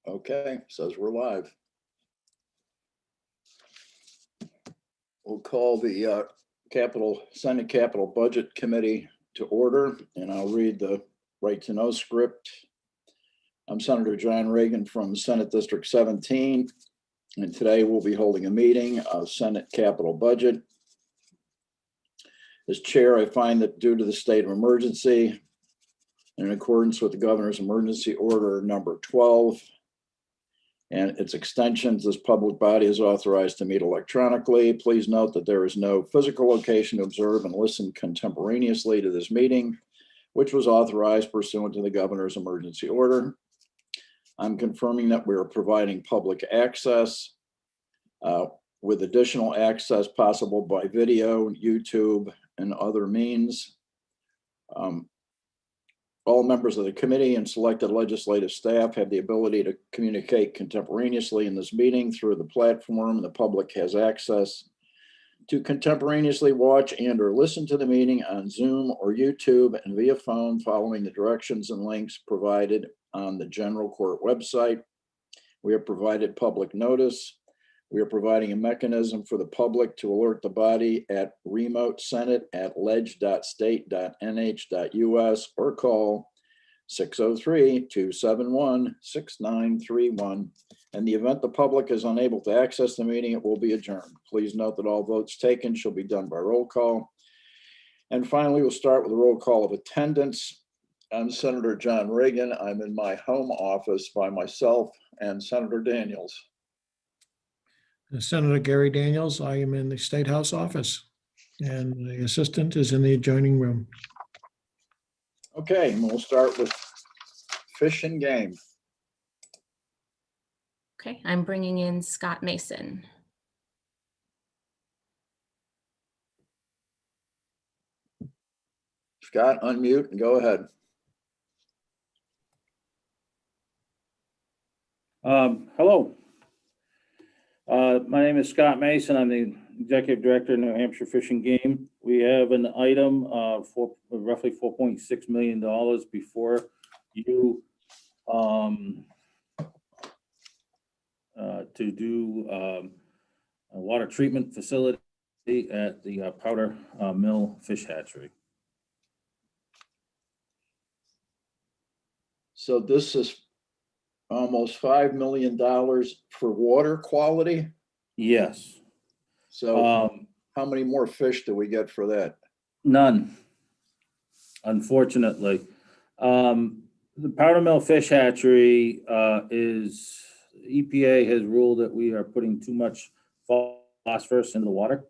Okay, says we're live. We'll call the Senate Capital Budget Committee to order, and I'll read the right to know script. I'm Senator John Reagan from Senate District 17, and today we'll be holding a meeting of Senate Capital Budget. As chair, I find that due to the state of emergency, in accordance with the governor's emergency order number 12, and its extensions, this public body is authorized to meet electronically. Please note that there is no physical location to observe and listen contemporaneously to this meeting, which was authorized pursuant to the governor's emergency order. I'm confirming that we are providing public access with additional access possible by video, YouTube, and other means. All members of the committee and selected legislative staff have the ability to communicate contemporaneously in this meeting through the platform. The public has access to contemporaneously watch and or listen to the meeting on Zoom or YouTube and via phone following the directions and links provided on the general court website. We have provided public notice. We are providing a mechanism for the public to alert the body at remote senate at ledge.state.nh.us or call 603-271-6931. In the event the public is unable to access the meeting, it will be adjourned. Please note that all votes taken shall be done by roll call. And finally, we'll start with a roll call of attendance. I'm Senator John Reagan. I'm in my home office by myself and Senator Daniels. Senator Gary Daniels, I am in the State House office, and the assistant is in the adjoining room. Okay, and we'll start with Fish and Game. Okay, I'm bringing in Scott Mason. Scott, unmute and go ahead. Hello. My name is Scott Mason. I'm the Executive Director of New Hampshire Fish and Game. We have an item for roughly $4.6 million before you to do a water treatment facility at the Powder Mill Fish Hatchery. So this is almost $5 million for water quality. Yes. So how many more fish do we get for that? None, unfortunately. The Powder Mill Fish Hatchery is, EPA has ruled that we are putting too much phosphorus in the water.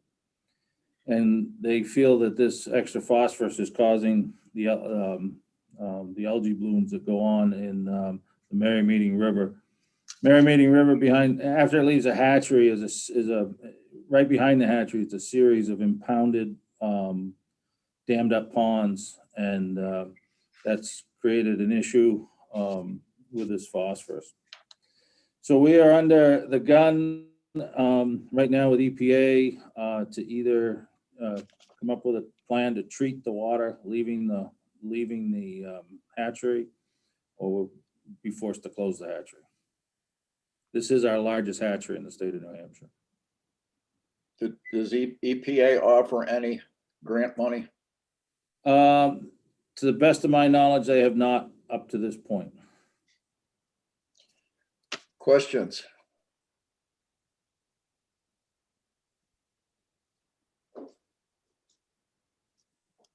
And they feel that this extra phosphorus is causing the algae blooms that go on in the Mary Meeting River. Mary Meeting River behind, after it leaves a hatchery, right behind the hatchery, it's a series of impounded, dammed up ponds, and that's created an issue with this phosphorus. So we are under the gun right now with EPA to either come up with a plan to treat the water leaving the hatchery, or we'll be forced to close the hatchery. This is our largest hatchery in the state of New Hampshire. Does EPA offer any grant money? To the best of my knowledge, they have not up to this point. Questions?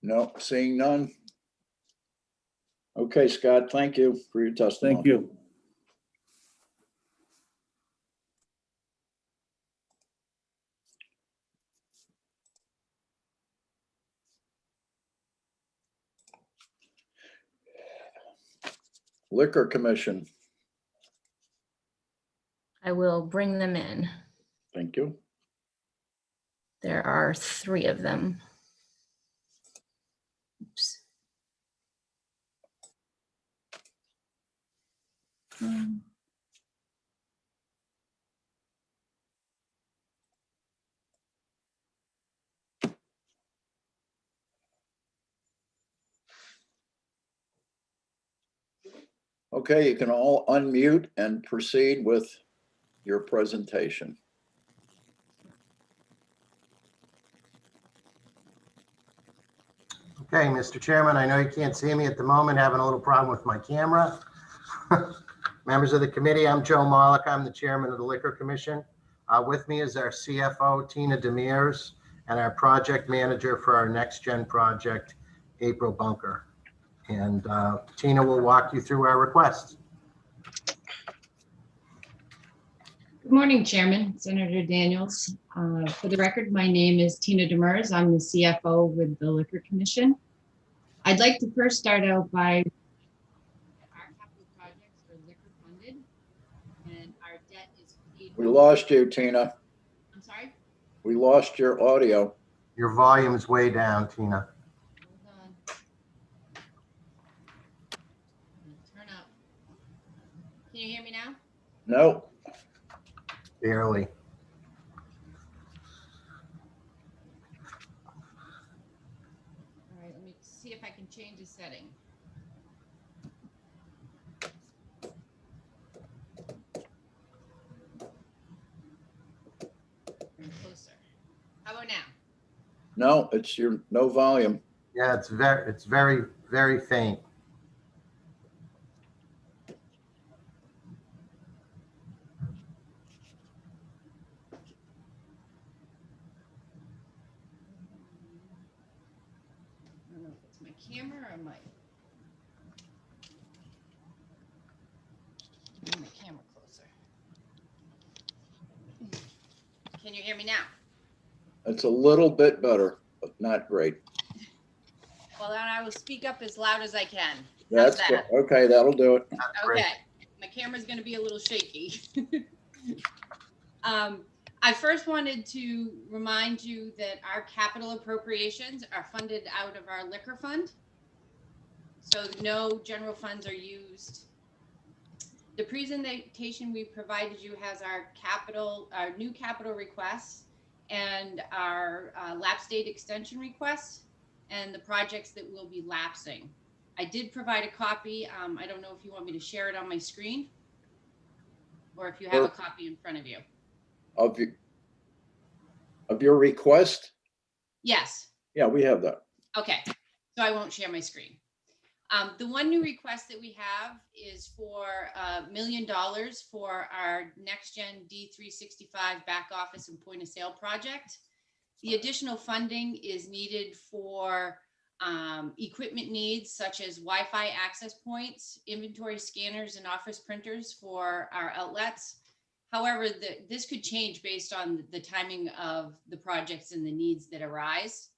No, seeing none. Okay, Scott, thank you for your testimony. Thank you. Liquor Commission. I will bring them in. Thank you. There are 3 of them. Oops. Okay, you can all unmute and proceed with your presentation. Okay, Mr. Chairman, I know you can't see me at the moment, having a little problem with my camera. Members of the committee, I'm Joe Mollick. I'm the chairman of the Liquor Commission. With me is our CFO, Tina Demers, and our project manager for our next gen project, April Bunker. And Tina will walk you through our requests. Good morning, Chairman, Senator Daniels. For the record, my name is Tina Demers. I'm the CFO with the Liquor Commission. I'd like to first start out by our capital projects are liquor funded and our debt is paid. We lost you, Tina. I'm sorry? We lost your audio. Your volume's way down, Tina. Hold on. Turn up. Can you hear me now? No, Barely. All right, let me see if I can change the setting. Bring it closer. How about now? no, it's your no volume. Yeah, it's very, very faint. I don't know if it's my camera or my. Bring the camera closer. Can you hear me now? It's a little bit better, but not great. Well, then I will speak up as loud as I can. That's How's good. that? Okay, that'll do it. Great. Okay, my camera's gonna be a little shaky. I first wanted to remind you that our capital appropriations are funded out of our liquor fund. So no general funds are used. The presentation we provided you has our new capital requests and our lapse date extension requests and the projects that will be lapsing. I did provide a copy. I don't know if you want me to share it on my screen or if you have a copy in front of you. Of your request? Yes. Yeah, we have that. Okay. So I won't share my screen. The one new request that we have is for $1 million for our next gen D365 back office and point of sale project. The additional funding is needed for equipment needs such as Wi-Fi access points, inventory scanners, and office printers for our outlets. However, this could change based on the timing of the projects and the needs that arise.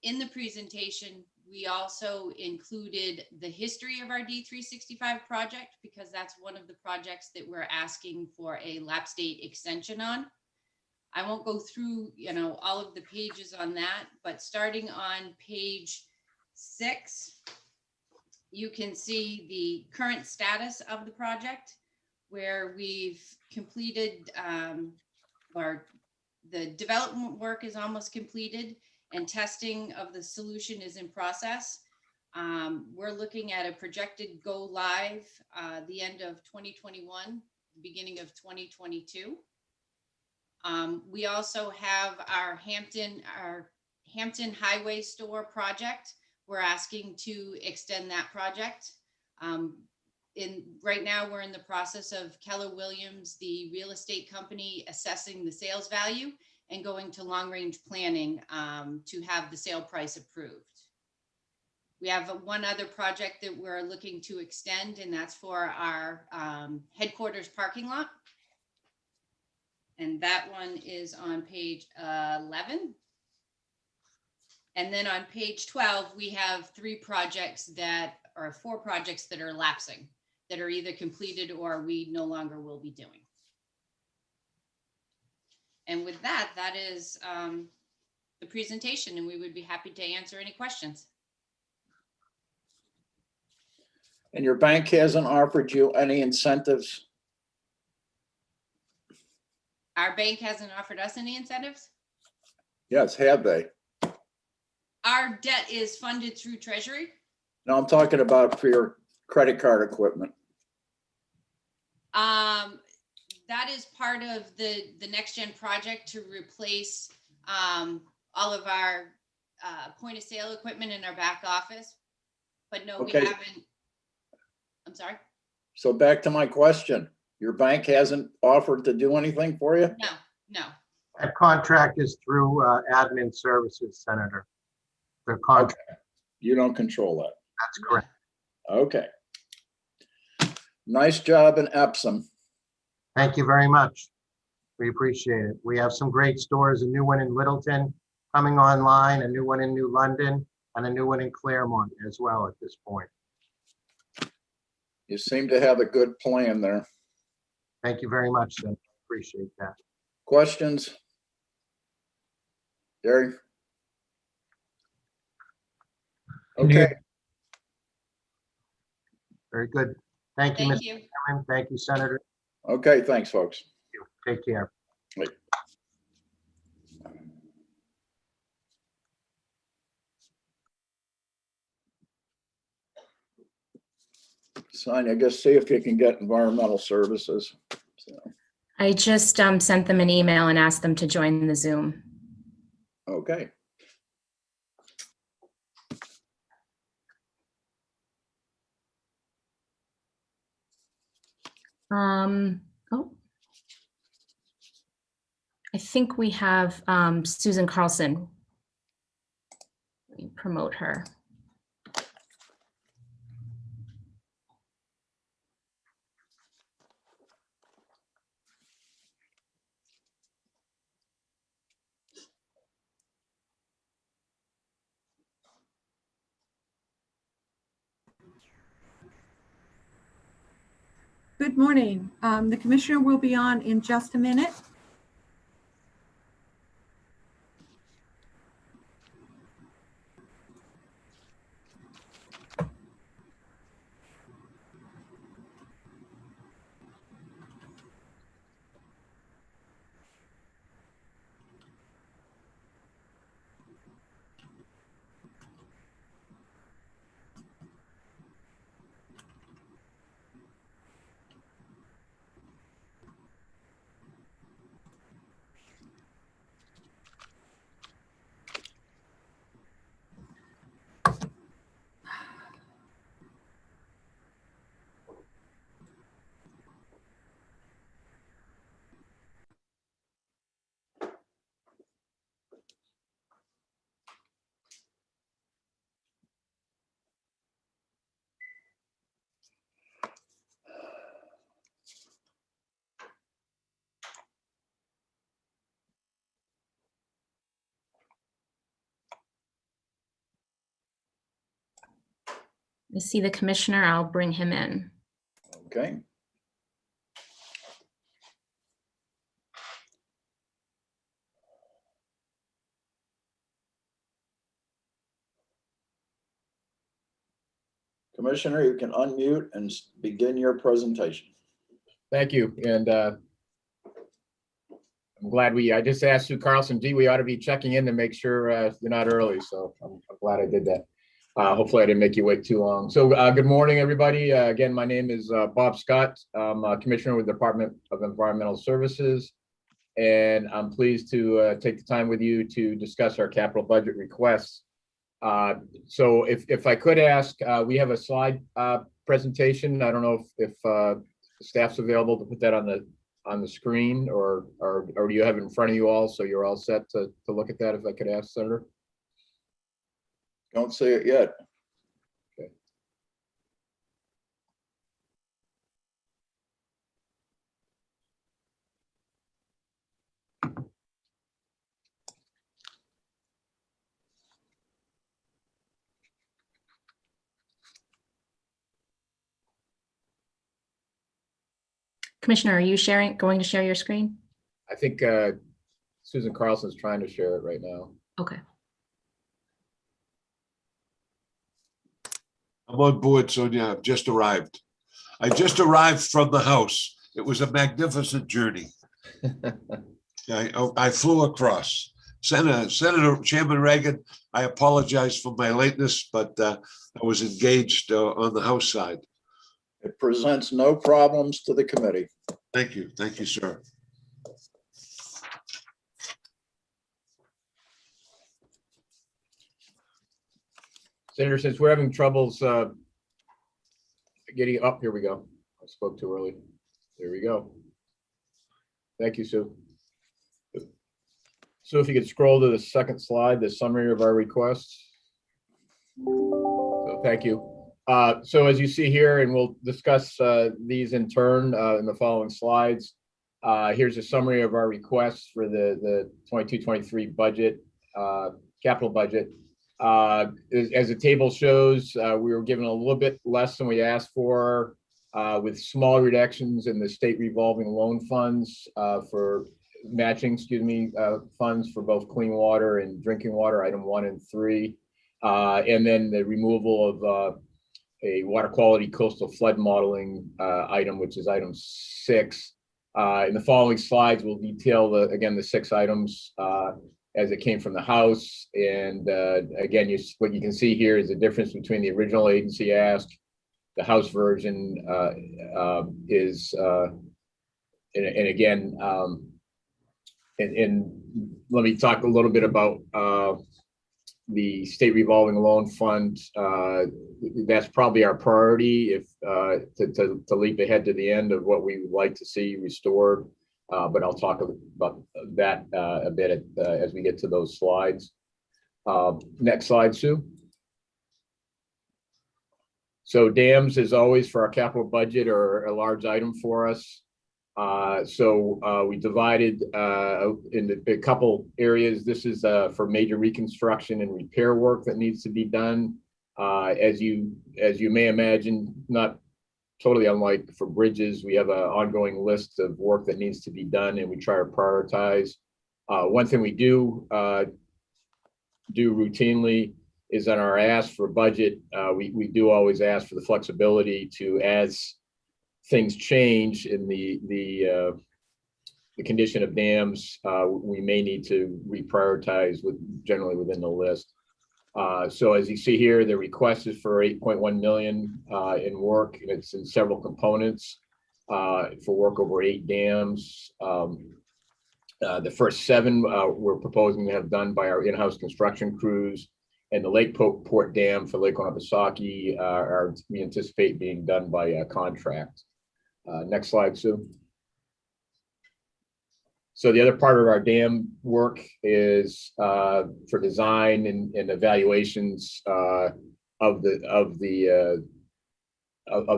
In the presentation, we also included the history of our D365 project because that's one of the projects that we're asking for a lapse date extension on. I won't go through, all of the pages on that, but starting on page 6, you can see the current status of the project where we've completed or the development work is almost completed and testing of the solution is in process. We're looking at a projected go live the end of 2021, beginning of 2022. We also have our Hampton Highway Store project. We're asking to extend that project. Right now, we're in the process of Keller Williams, the real estate company, assessing the sales value and going to long range planning to have the sale price approved. We have one other project that we're looking to extend, and that's for our headquarters parking lot. And that one is on page 11. And then on page 12, we have 4 projects that are lapsing, that are either completed or we no longer will be doing. And with that, that is the presentation, and we would be happy to answer any questions. And your bank hasn't offered you any incentives? Our bank hasn't offered us any incentives. Yes, have they? Our debt is funded through Treasury. No, I'm talking about for Credit card equipment. That is part of the next gen project to replace all of our point of sale equipment in our back office. But no, we Okay. haven't. I'm sorry. So back to my question, your bank hasn't offered to do anything for you? No. That contract is through admin services, Senator. The contract, Okay. You don't control that. that's correct. Okay. Nice job in Epsom. Thank you very much. We appreciate it. We have some great stores, a new one in Littleton coming online, a new one in New London, and a new one in Claremont as well at this point. You seem to have a good plan there. Thank you very much, Senator. Appreciate that. Questions? Gary? Okay, Very good. Thank you, Thank Mr. you. Chairman. Thank you, Senator. okay, thanks, folks. Take care. Sonia, I guess see if you can get environmental services. So, I just sent them an email and asked them to join the Zoom. okay. Oh. I think we have Susan Carlson. Let me promote her. Good morning. The commissioner will be on in just a minute. I see the commissioner. I'll bring him in. Okay. Commissioner, you can unmute and begin your presentation. Thank you. And I'm glad I just asked Sue Carlson, gee, we ought to be checking in to make sure you're not early. So I'm glad I did that. Hopefully I didn't make you wait too long. So good morning, everybody. Again, my name is Bob Scott. I'm a commissioner with the Department of Environmental Services. And I'm pleased to take the time with you to discuss our capital budget requests. So if I could ask, we have a slide presentation. I don't know if staff's available to put that on the screen or do you have it in front of you all so you're all set to look at that, if I could ask, Senator? Don't say it yet. Okay. Commissioner, are you going to share your screen? I think Susan Carlson's trying to share it right now. Okay. I'm on board, Sonia. I've just arrived. I just arrived from the House. It was a magnificent journey. I flew across. Senator Chairman Reagan, I apologize for my lateness, but I was engaged on the House side. It presents no problems to the committee. Thank you. Thank you, sir. Senator, since we're having troubles getting up, here we go. I spoke too early. There we go. Thank you, Sue. So if you could scroll to the second slide, the summary of our requests. So thank you. So as you see here, and we'll discuss these in turn in the following slides. Here's a summary of our requests for the 22-23 budget, capital budget. As the table shows, we were given a little bit less than we asked for, with small reductions in the state revolving loan funds for matching, funds for both clean water and drinking water, item 1 and 3, and then the removal of a water quality coastal flood modeling item, which is item 6. In the following slides, we'll detail again the 6 items as it came from the House. And again, what you can see here is the difference between the original agency ask. The House version is, and again, and let me talk a little bit about the state revolving loan fund. That's probably our priority if to leap ahead to the end of what we would like to see restored. But I'll talk about that a bit as we get to those slides. Next slide, Sue. So dams, as always, for our capital budget are a large item for us. So we divided into a couple areas. This is for major reconstruction and repair work that needs to be done. As you may imagine, not totally unlike for bridges, we have an ongoing list of work that needs to be done, and we try to prioritize. One thing we do routinely is on our ask for budget. We do always ask for the flexibility to, as things change in the condition of dams, we may need to reprioritize generally within the list. So as you see here, the request is for 8.1 million in work, and it's in several components for work over 8 dams. The first 7 we're proposing to have done by our in-house construction crews, and the Lakeport Dam for Lake Winnipesaukee we anticipate being done by contract. Next slide, Sue. So the other part of our dam work is for design and evaluations of the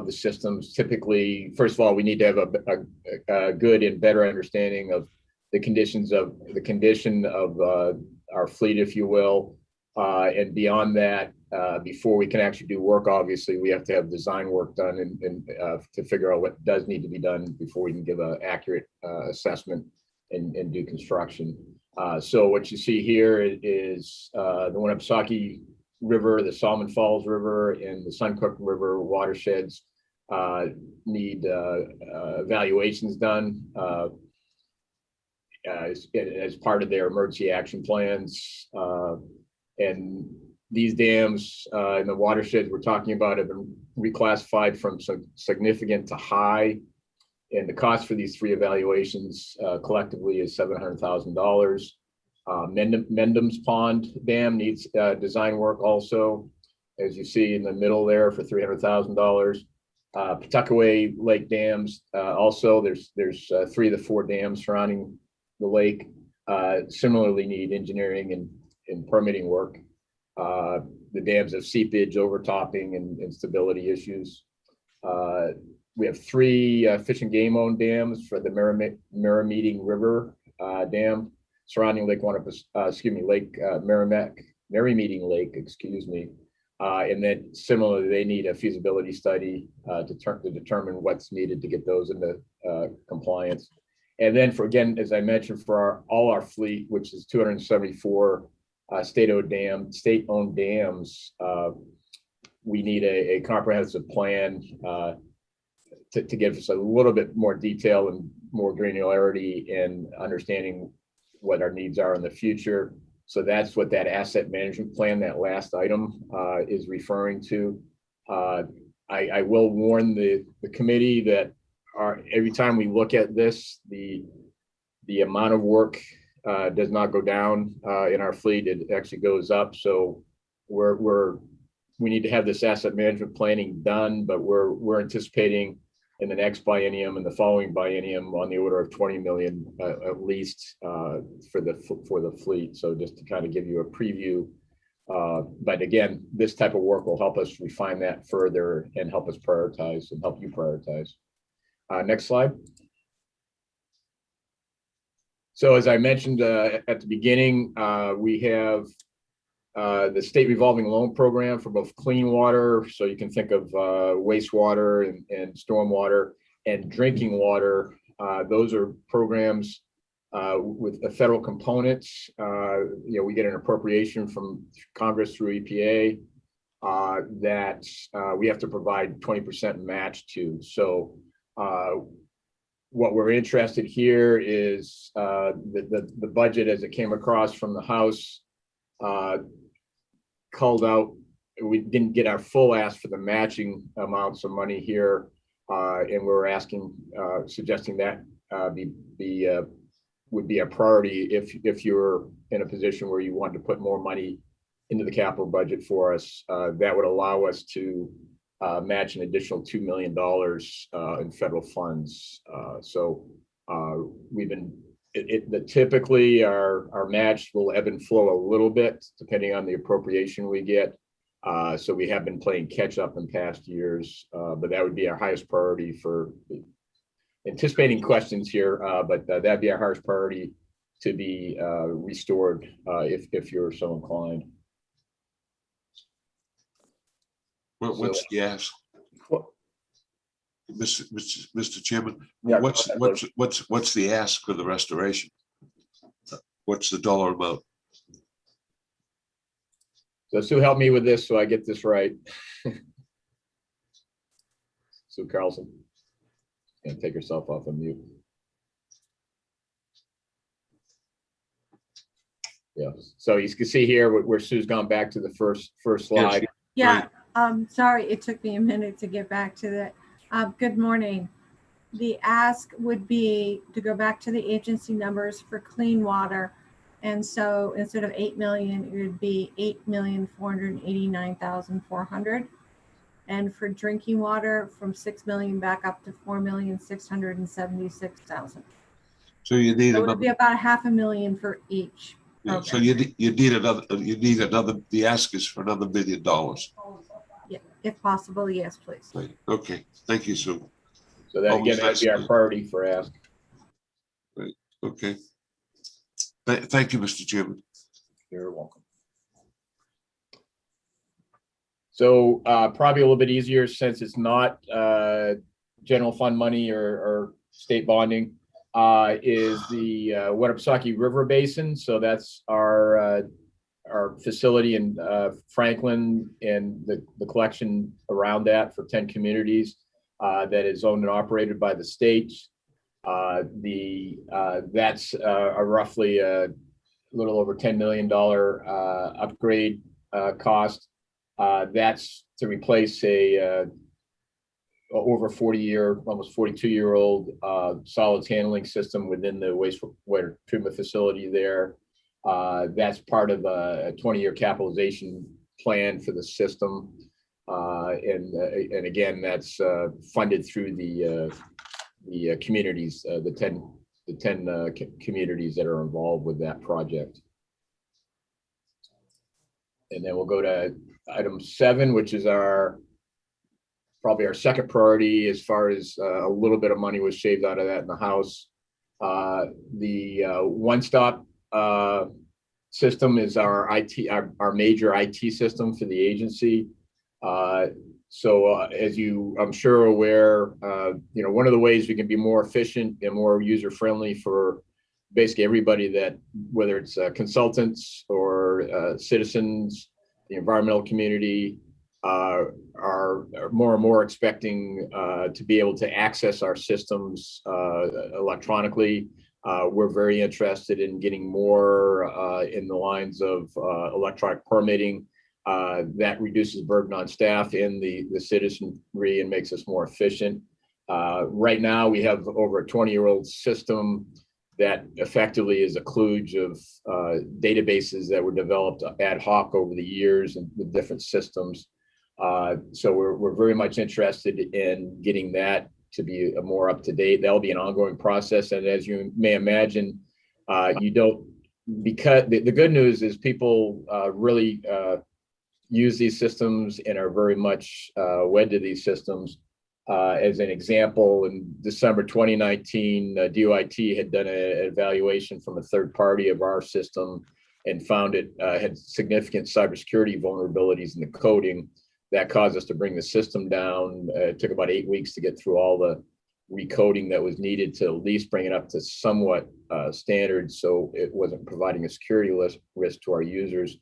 systems. Typically, first of all, we need to have a good and better understanding of the condition of our fleet, if you will, and beyond that, before we can actually do work, obviously, we have to have design work done and to figure out what does need to be done before we can give an accurate assessment and do construction. So what you see here is the Winnipesaukee River, the Salmon Falls River, and the Suncook River watersheds need evaluations done as part of their emergency action plans. And these dams and the watersheds we're talking about have been reclassified from significant to high. And the cost for these 3 evaluations collectively is $700,000. Mendham's Pond Dam needs design work also, as you see in the middle there, for $300,000. Pawtuckaway Lake dams also, there's 3 of the 4 dams surrounding the lake similarly need engineering and permitting work. The dams have seepage, overtopping, and stability issues. We have 3 fish and game owned dams for the Merrimeeting River Dam surrounding Lake Merrimeeting Lake, and then similarly, they need a feasibility study to determine what's needed to get those into compliance. And then as I mentioned, for all our fleet, which is 274 state-owned dams, we need a comprehensive plan to give us a little bit more detail and more granularity in understanding what our needs are in the future. So that's what that asset management plan, that last item, is referring to. I will warn the committee that every time we look at this, the amount of work does not go down in our fleet. It actually goes up. So we need to have this asset management planning done, but we're anticipating in the next biennium and the following biennium on the order of 20 million at least for the fleet. So just to kind of give you a preview. But again, this type of work will help us refine that further and help us prioritize and help you prioritize. Next slide. So as I mentioned at the beginning, we have the state revolving loan program for both clean water. So you can think of wastewater and stormwater and drinking water. Those are programs with the federal components. We get an appropriation from Congress through EPA that we have to provide 20% match to. So what we're interested here is the budget as it came across from the House called out. We didn't get our full ask for the matching amounts of money here, and we're suggesting that would be a priority if you're in a position where you want to put more money into the capital budget for us. That would allow us to match an additional $2 million in federal funds. We've been typically our match will ebb and flow a little bit depending on the appropriation we get. So we have been playing catch up in past years, but that would be our highest priority for anticipating questions here. But that'd be our highest priority to be restored if you're so inclined. What's the ask? Mr. Chairman, Yeah, what's the ask for the restoration? What's the dollar amount? So Sue, help me with this so I get this right. Sue Carlson. And take herself off of mute. Yeah, so you can see here where Sue's gone back to the first slide. Yeah, sorry, it took me a minute to get back to that. Good morning. The ask would be to go back to the agency numbers for clean water. And so instead of 8 million, it would be 8,489,400. And for drinking water, from 6 million back up to 4,676,000. So you need So it would be about $500,000 for each. Yeah, so you need another. The ask is for another $1 million. Yeah, if possible, yes, please. Right. Okay. Thank you, Sue. So that again, that'd be our priority for ask. Right. Okay. Thank you, Mr. Chairman. You're welcome. So probably a little bit easier since it's not general fund money or state bonding is the Winnipesaukee River Basin. So that's our facility in Franklin and the collection around that for 10 communities that is owned and operated by the state. That's a roughly a little over $10 million upgrade cost. That's to replace a over 40-year, almost 42-year-old solids handling system within the wastewater treatment facility there. That's part of a 20-year capitalization plan for the system. And again, that's funded through the communities, the 10 communities that are involved with that project. And then we'll go to item 7, which is probably our second priority as far as a little bit of money was shaved out of that in the House. The one-stop system is our major IT system for the agency. So as I'm sure aware, one of the ways we can be more efficient and more user-friendly for basically everybody that, whether it's consultants or citizens, the environmental community, are more and more expecting to be able to access our systems electronically. We're very interested in getting more in the lines of electronic permitting. That reduces burden on staff and the citizenry and makes us more efficient. Right now, we have over a 20-year-old system that effectively is a kludge of databases that were developed ad hoc over the years and with different systems. So we're very much interested in getting that to be a more up-to-date. That'll be an ongoing process. And as you may imagine, you don't, because the good news is people really use these systems and are very much wed to these systems. As an example, in December 2019, DOIT had done an evaluation from a third party of our system and found it had significant cybersecurity vulnerabilities in the coding. That caused us to bring the system down. It took about 8 weeks to get through all the recoding that was needed to at least bring it up to somewhat standard, so it wasn't providing a security risk to our users.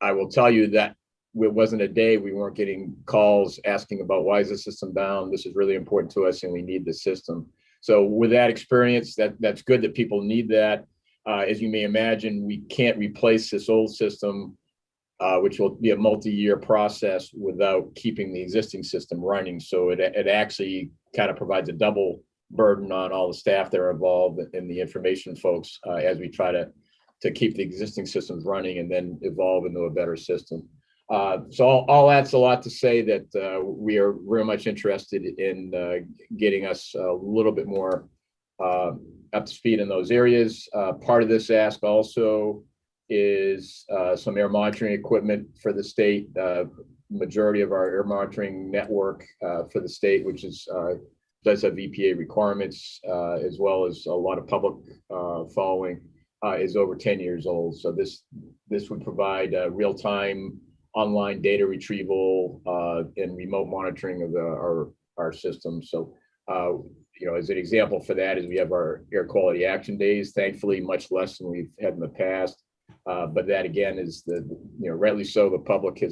I will tell you that it wasn't a day we weren't getting calls asking about why is the system down? This is really important to us and we need the system. So with that experience, that's good that people need that. As you may imagine, we can't replace this old system, which will be a multi-year process without keeping the existing system running. So it actually kind of provides a double burden on all the staff that are involved and the information folks as we try to keep the existing systems running and then evolve into a better system. So all that's a lot to say that we are very much interested in getting us a little bit more up to speed in those areas. Part of this ask also is some air monitoring equipment for the state. Majority of our air monitoring network for the state, which is does have EPA requirements, as well as a lot of public following, is over 10 years old. So this would provide real-time online data retrieval and remote monitoring of our system. So as an example for that is we have our air quality action days, thankfully much less than we've had in the past. But that again is rightly so, the public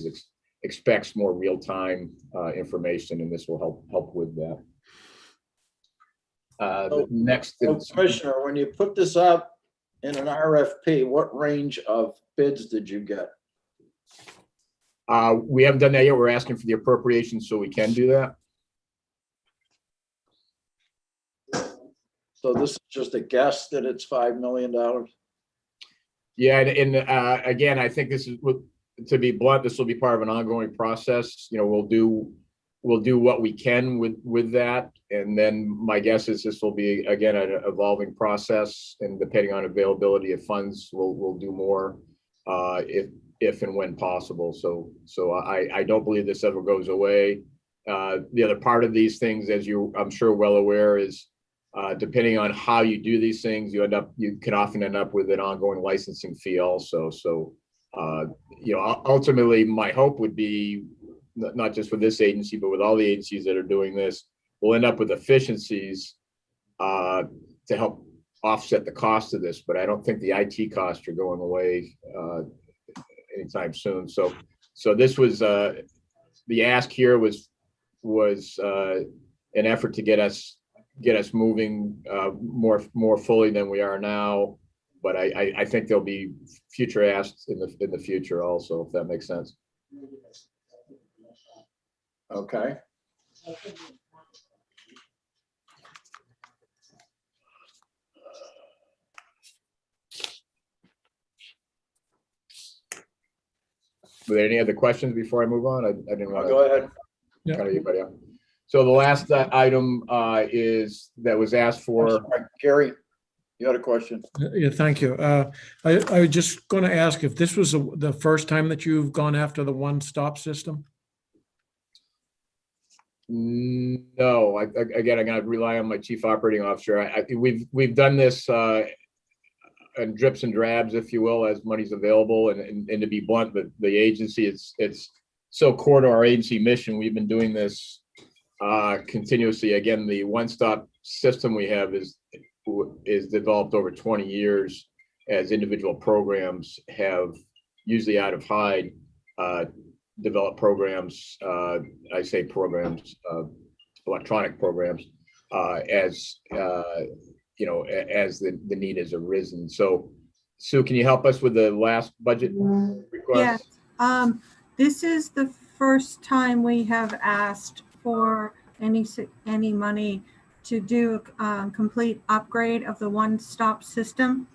expects more real-time information, and this will help with that. The next is, Commissioner, when you put this up in an RFP, what range of bids did you get? we haven't done that yet. We're asking for the appropriation so we can do that. So this is just a guess that it's $5 million? Yeah, and again, I think this is, to be blunt, this will be part of an ongoing process. We'll do what we can with that, and then my guess is this will be again an evolving process, and depending on availability of funds, we'll do more if and when possible. So I don't believe this ever goes away. The other part of these things, as I'm sure well aware, is depending on how you do these things, you can often end up with an ongoing licensing fee also. So ultimately my hope would be not just with this agency, but with all the agencies that are doing this, we'll end up with efficiencies to help offset the cost of this. But I don't think the IT costs are going away anytime soon. So this was the ask here was an effort to get us moving more fully than we are now. But I think there'll be future asks in the future also, if that makes sense. Okay. Were there any other questions before I move on? I didn't want to Go ahead. cut anybody off. So the last item is that was asked for. Gary, you had a question? Yeah, thank you. I was just going to ask if this was the first time that you've gone after the one-stop system? No, again, I'm going to rely on my chief operating officer. We've done this in drips and drabs, if you will, as money's available. And to be blunt, the agency, it's so core to our agency mission. We've been doing this continuously. Again, the one-stop system we have is developed over 20 years as individual programs have, usually out of hide, developed programs, I say programs, electronic programs, as the need has arisen. So Sue, can you help us with the last budget request? Yes. This is the first time we have asked for any money to do a complete upgrade of the one-stop system.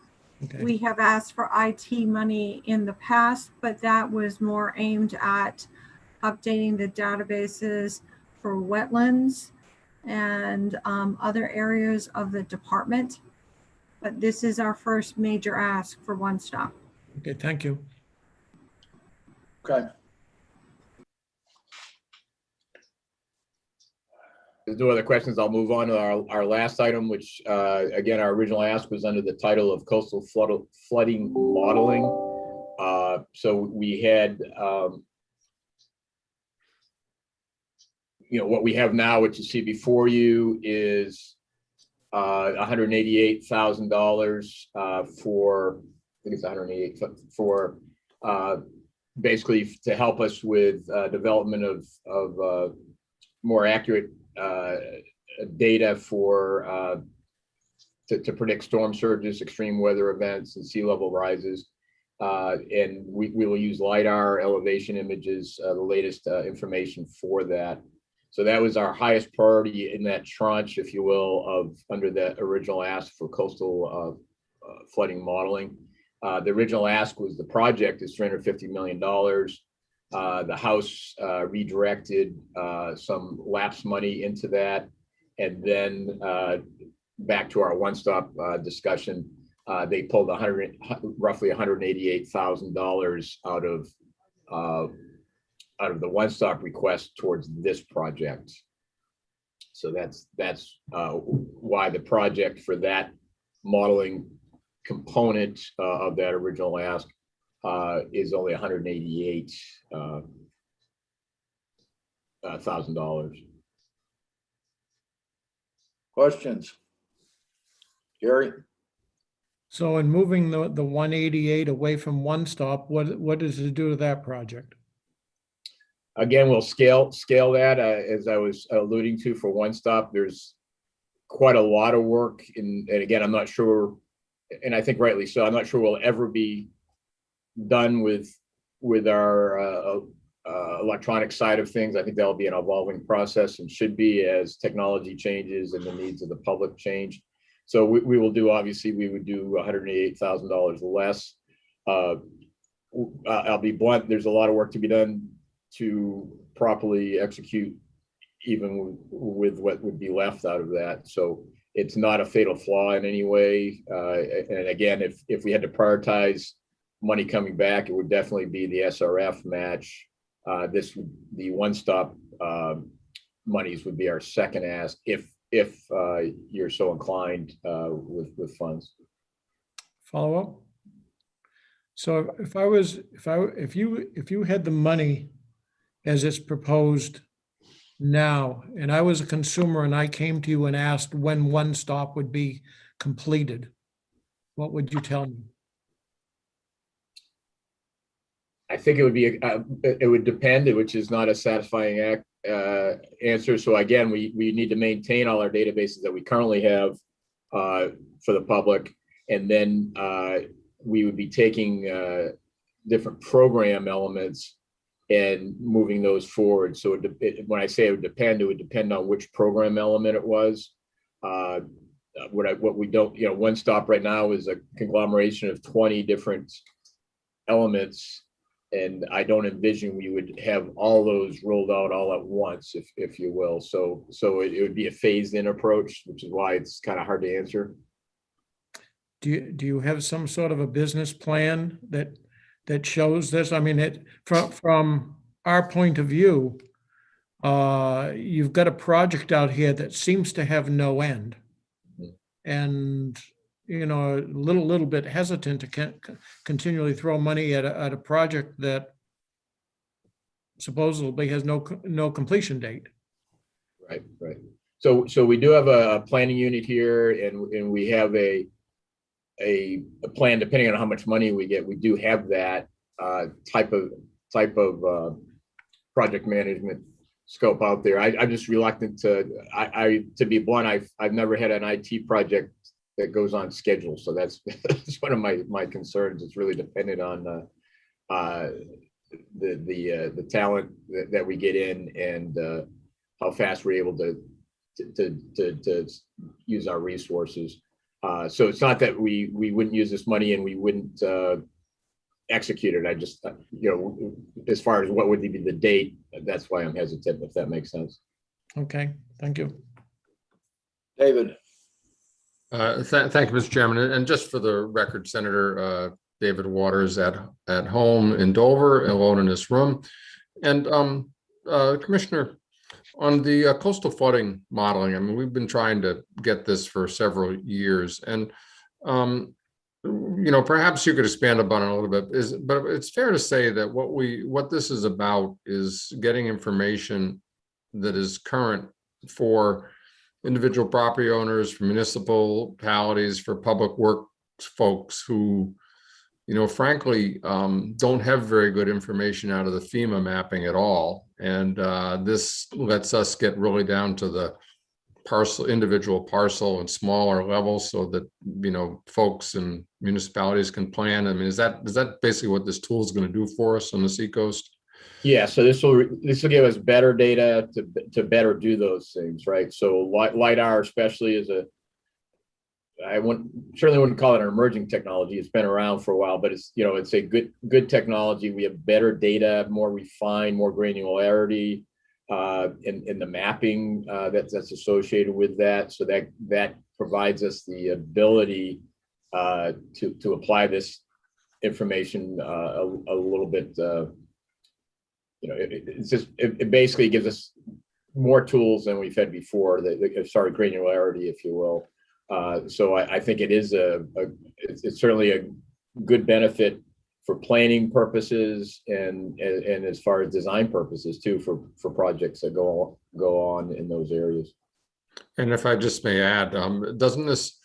Okay. We have asked for IT money in the past, but that was more aimed at updating the databases for wetlands and other areas of the department. But this is our first major ask for one stop. Okay, thank you. Okay. There's no other questions. I'll move on to our last item, which again, our original ask was under the title of coastal flooding modeling. So we had, what we have now, what you see before you is $188,000 for, I think it's 188 for basically to help us with development of more accurate data for to predict storm surges, extreme weather events, and sea level rises. And we will use LiDAR elevation images, the latest information for that. So that was our highest priority in that tranche, if you will, of under the original ask for coastal flooding modeling. The original ask was the project is $350 million. The House redirected some lapse money into that. And then back to our one-stop discussion, they pulled roughly $188,000 out of the one-stop request towards this project. So that's why the project for that modeling component of that original ask is only $188,000. Questions? Gary? So in moving the 188 away from one stop, what does it do to that project? Again, we'll scale that as I was alluding to for one stop. There's quite a lot of work and again, I'm not sure, and I think rightly so, I'm not sure we'll ever be done with our electronic side of things. I think that'll be an evolving process and should be as technology changes and the needs of the public change. So we will do, obviously, we would do $188,000 less. I'll be blunt, there's a lot of work to be done to properly execute even with what would be left out of that. So it's not a fatal flaw in any way. And again, if we had to prioritize money coming back, it would definitely be the SRF match. The one-stop monies would be our second ask if you're so inclined with funds. Follow up. So if you had the money as it's proposed now, and I was a consumer and I came to you and asked when one stop would be completed, what would you tell me? I think it would be it would depend, which is not a satisfying answer. So again, we need to maintain all our databases that we currently have for the public, and then we would be taking different program elements and moving those forward. So when I say it would depend on which program element it was. What we don't, one stop right now is a conglomeration of 20 different elements. And I don't envision we would have all those rolled out all at once, if you will. So it would be a phased in approach, which is why it's kind of hard to answer. Do you have some sort of a business plan that shows this? I mean, from our point of view, you've got a project out here that seems to have no end. And a little bit hesitant to continually throw money at a project that supposedly has no completion date. Right. So we do have a planning unit here, and we have a plan depending on how much money we get. We do have that type of project management scope out there. I'm just reluctant to be blunt. I've never had an IT project that goes on schedule. So that's one of my concerns. It's really dependent on the talent that we get in and how fast we're able to use our resources. So it's not that we wouldn't use this money and we wouldn't execute it. I just, as far as what would be the date, that's why I'm hesitant, if that makes sense. Okay, thank you. David, Thank you, Mr. Chairman. And just for the record, Senator David Waters at home in Dover, alone in this room. And Commissioner, on the coastal flooding modeling, I mean, we've been trying to get this for several years, and perhaps you could expand upon it a little bit. But it's fair to say that what this is about is getting information that is current for individual property owners, for municipalities, for public works folks who, frankly, don't have very good information out of the FEMA mapping at all. And this lets us get really down to the individual parcel and smaller levels so that, folks and municipalities can plan. I mean, is that basically what this tool is going to do for us on the Seacoast? Yeah, so this will give us better data to better do those things, right? So LiDAR especially is certainly wouldn't call it an emerging technology. It's been around for a while, but it's a good technology. We have better data, more refined, more granularity in the mapping that's associated with that. So that provides us the ability to apply this information a little bit. It basically gives us more tools than we've had before. Granularity, if you will. So I think it is it's certainly a good benefit for planning purposes and as far as design purposes too, for projects that go on in those areas. And if I just may add, doesn't this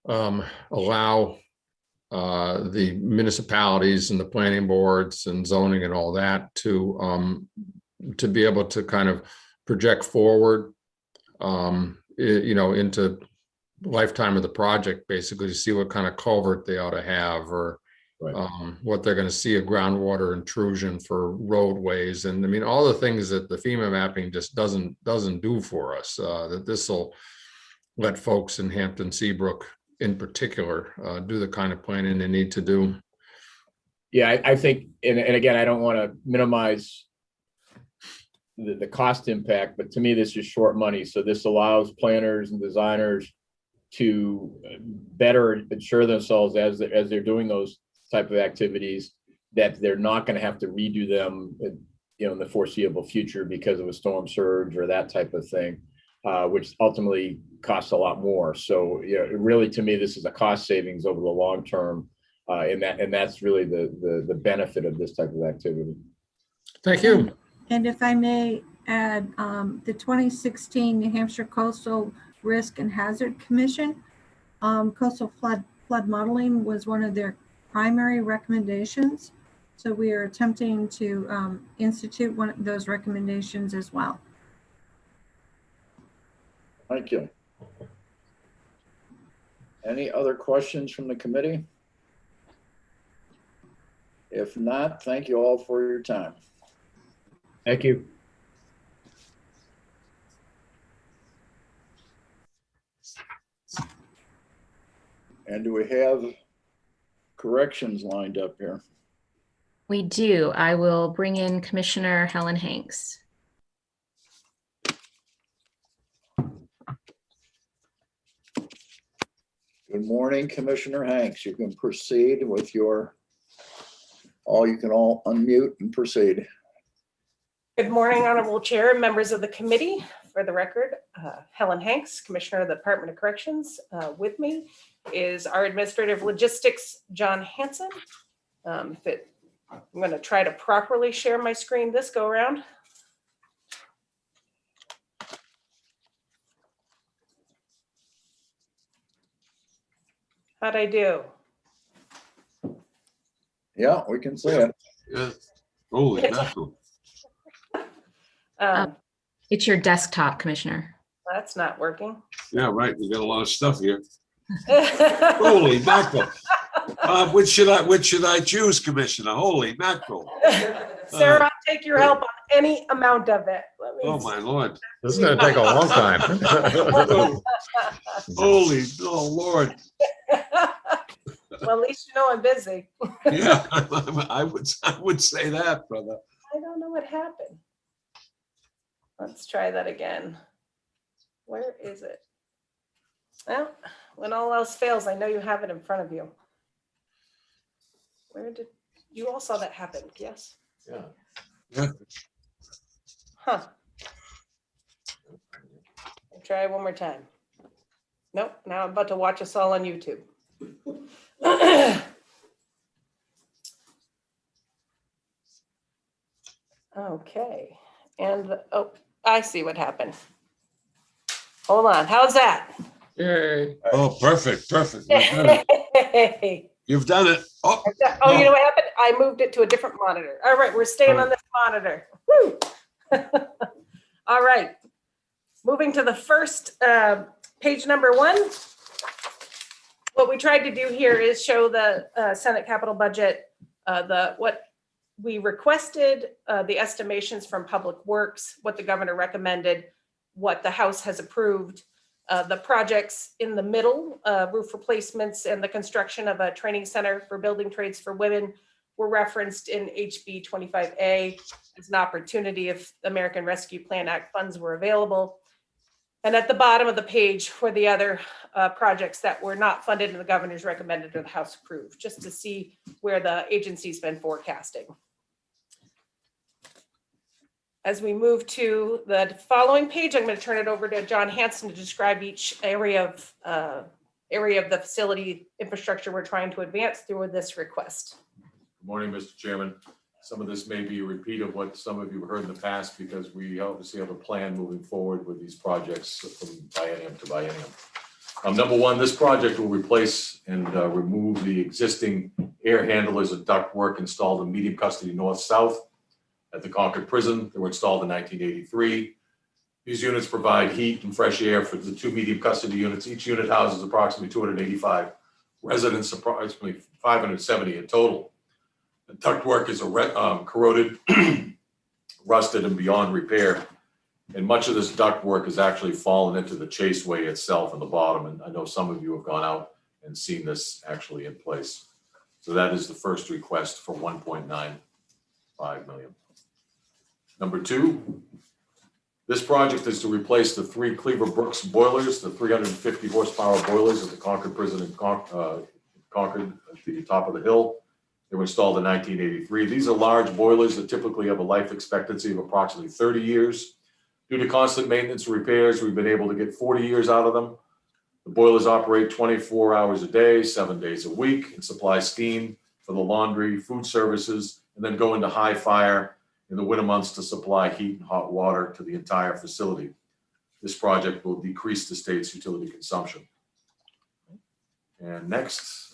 allow the municipalities and the planning boards and zoning and all that to be able to kind of project forward, into lifetime of the project, basically to see what kind of culvert they ought to have, or what they're going to see of groundwater intrusion for roadways, and I mean all the things that the FEMA mapping just doesn't do for us. That this will let folks in Hampton, Seabrook, in particular, do the kind of planning they need to do. Yeah, I think, and again, I don't want to minimize the cost impact, but to me, this is short money. So this allows planners and designers to better ensure themselves as they're doing those type of activities, that they're not going to have to redo them, in the foreseeable future because of a storm surge or that type of thing, which ultimately costs a lot more. So, really, to me, this is a cost savings over the long term, and that's really the benefit of this type of activity. Thank you. And if I may add, the 2016 New Hampshire Coastal Risk and Hazard Commission, coastal flood modeling was one of their primary recommendations. So we are attempting to institute one of those recommendations as well. Thank you. Any other questions from the committee? If not, thank you all for your time. Thank you. And do we have corrections lined up here? We do. I will bring in Commissioner Helen Hanks. Good morning, Commissioner Hanks. You can proceed with you can all unmute and proceed. Good morning, Honorable Chair and members of the committee. For the record, Helen Hanks, Commissioner of the Department of Corrections. With me is our Administrative Logistics, John Hanson. I'm going to try to properly share my screen this go around. How'd I do? Yeah, we can see it. Yeah. Holy mackerel. It's your desktop, Commissioner. That's not working. Yeah, right. We got a lot of stuff here. Holy mackerel. Which should I choose, Commissioner? Holy mackerel. Sarah, I'll take your help on any amount of it. Let me Oh, see. my Lord. This is gonna take a long time. Holy, oh, Lord. Well, at least you know I'm busy. Yeah, I would say that, brother. I don't know what happened. Let's try that again. Where is it? Well, when all else fails, I know you have it in front of you. Where did, you all saw that happen, yes? Yeah. Yeah. Huh. I'll try one more time. Nope, now I'm about to watch us all on YouTube. Okay, and, oh, I see what happened. Hold on, how's that? Yay. Oh, perfect. We've done it. Hey. You've done it. Oh, Oh, you know what happened? I moved it to a different monitor. All right, we're staying on this monitor. Woo. All right. Moving to the first page number 1. What we tried to do here is show the Senate capital budget, what we requested, the estimations from Public Works, what the governor recommended, what the House has approved. The projects in the middle, roof replacements and the construction of a training center for building trades for women were referenced in HB 25A as an opportunity if the American Rescue Plan Act funds were available. And at the bottom of the page were the other projects that were not funded and the governor's recommended or the House approved, just to see where the agency's been forecasting. As we move to the following page, I'm going to turn it over to John Hanson to describe each area of the facility infrastructure we're trying to advance through this request. Good morning, Mr. Chairman. Some of this may be a repeat of what some of you heard in the past because we obviously have a plan moving forward with these projects from biennium to biennium. Number one, this project will replace and remove the existing air handlers and ductwork installed in medium custody north-south at the Concord Prison. They were installed in 1983. These units provide heat and fresh air for the 2 medium custody units. Each unit houses approximately 285 residents, approximately 570 in total. The ductwork is corroded, rusted, and beyond repair. And much of this ductwork has actually fallen into the chaseway itself in the bottom. And I know some of you have gone out and seen this actually in place. So that is the first request for 1.95 million. Number 2, this project is to replace the 3 Cleaver Brooks boilers, the 350 horsepower boilers at the Concord Prison in Concord at the top of the hill. They were installed in 1983. These are large boilers that typically have a life expectancy of approximately 30 years. Due to constant maintenance and repairs, we've been able to get 40 years out of them. The boilers operate 24 hours a day, 7 days a week, and supply steam for the laundry, food services, and then go into high fire in the winter months to supply heat and hot water to the entire facility. This project will decrease the state's utility consumption. And next,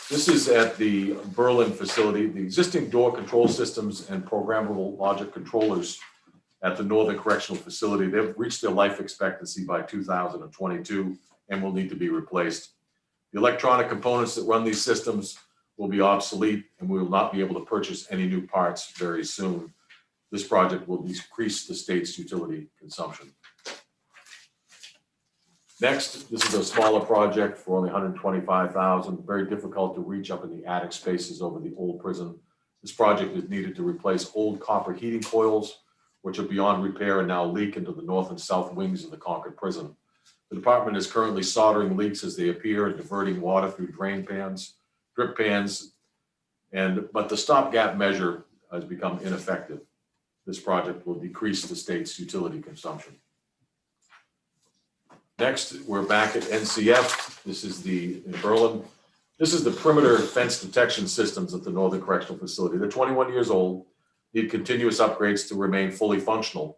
this is at the Berlin facility. The existing door control systems and programmable logic controllers at the Northern Correctional Facility, they've reached their life expectancy by 2022 and will need to be replaced. The electronic components that run these systems will be obsolete and we will not be able to purchase any new parts very soon. This project will decrease the state's utility consumption. Next, this is a smaller project for only $125,000, very difficult to reach up in the attic spaces over the old prison. This project is needed to replace old copper heating coils, which are beyond repair and now leak into the north and south wings of the Concord Prison. The department is currently soldering leaks as they appear and diverting water through drain pans, drip pans, but the stopgap measure has become ineffective. This project will decrease the state's utility consumption. Next, we're back at NCF. This is in Berlin. This is the perimeter fence detection systems at the Northern Correctional Facility. They're 21 years old, need continuous upgrades to remain fully functional.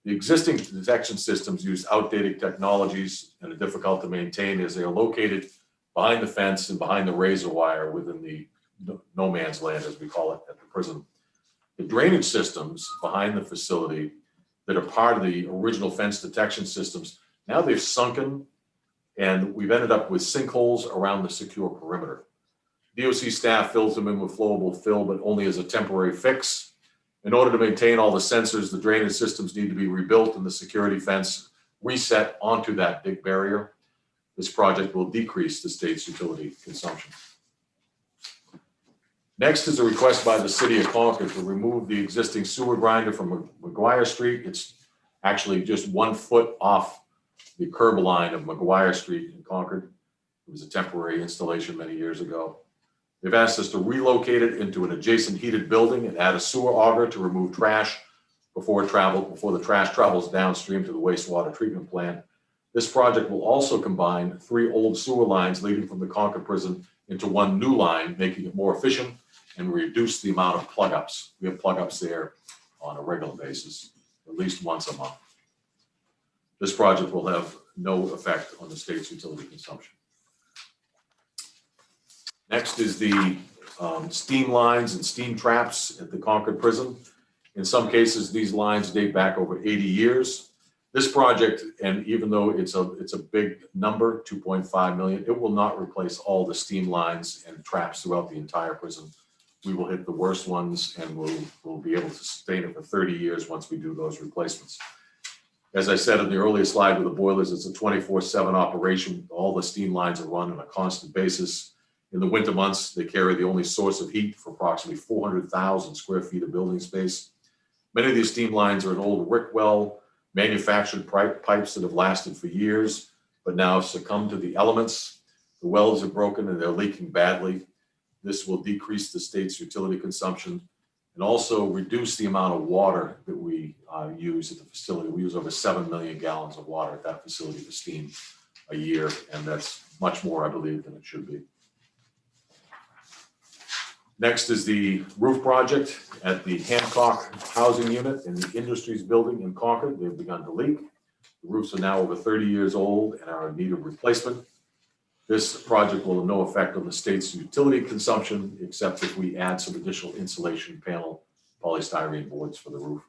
The existing detection systems use outdated technologies and are difficult to maintain as they are located behind the fence and behind the razor wire within the no man's land, as we call it at the prison. The drainage systems behind the facility that are part of the original fence detection systems, now they've sunken and we've ended up with sinkholes around the secure perimeter. DOC staff fills them in with flowable fill, but only as a temporary fix. In order to maintain all the sensors, the drainage systems need to be rebuilt and the security fence reset onto that big barrier. This project will decrease the state's utility consumption. Next is a request by the city of Concord to remove the existing sewer grinder from McGuire Street. It's actually just 1 foot off the curb line of McGuire Street in Concord. It was a temporary installation many years ago. They've asked us to relocate it into an adjacent heated building and add a sewer auger to remove trash before the trash travels downstream to the wastewater treatment plant. This project will also combine 3 old sewer lines leading from the Concord prison into 1 new line, making it more efficient and reduce the amount of plug-ups. We have plug-ups there on a regular basis, at least once a month. This project will have no effect on the state's utility consumption. Next is the steam lines and steam traps at the Concord prison. In some cases, these lines date back over 80 years. This project, and even though it's a big number, 2.5 million, it will not replace all the steam lines and traps throughout the entire prison. We will hit the worst ones and we'll be able to sustain it for 30 years once we do those replacements. As I said in the earlier slide with the boilers, it's a 24/7 operation. All the steam lines are run on a constant basis. In the winter months, they carry the only source of heat for approximately 400,000 square feet of building space. Many of these steam lines are an old Rickwell manufactured pipes that have lasted for years, but now have succumbed to the elements. The welds are broken and they're leaking badly. This will decrease the state's utility consumption and also reduce the amount of water that we use at the facility. We use over 7 million gallons of water at that facility for steam a year, and that's much more, I believe, than it should be. Next is the roof project at the Hancock Housing Unit in the Industries Building in Concord. They've begun to leak. The roofs are now over 30 years old and are in need of replacement. This project will have no effect on the state's utility consumption, except if we add some additional insulation panel polystyrene boards for the roof.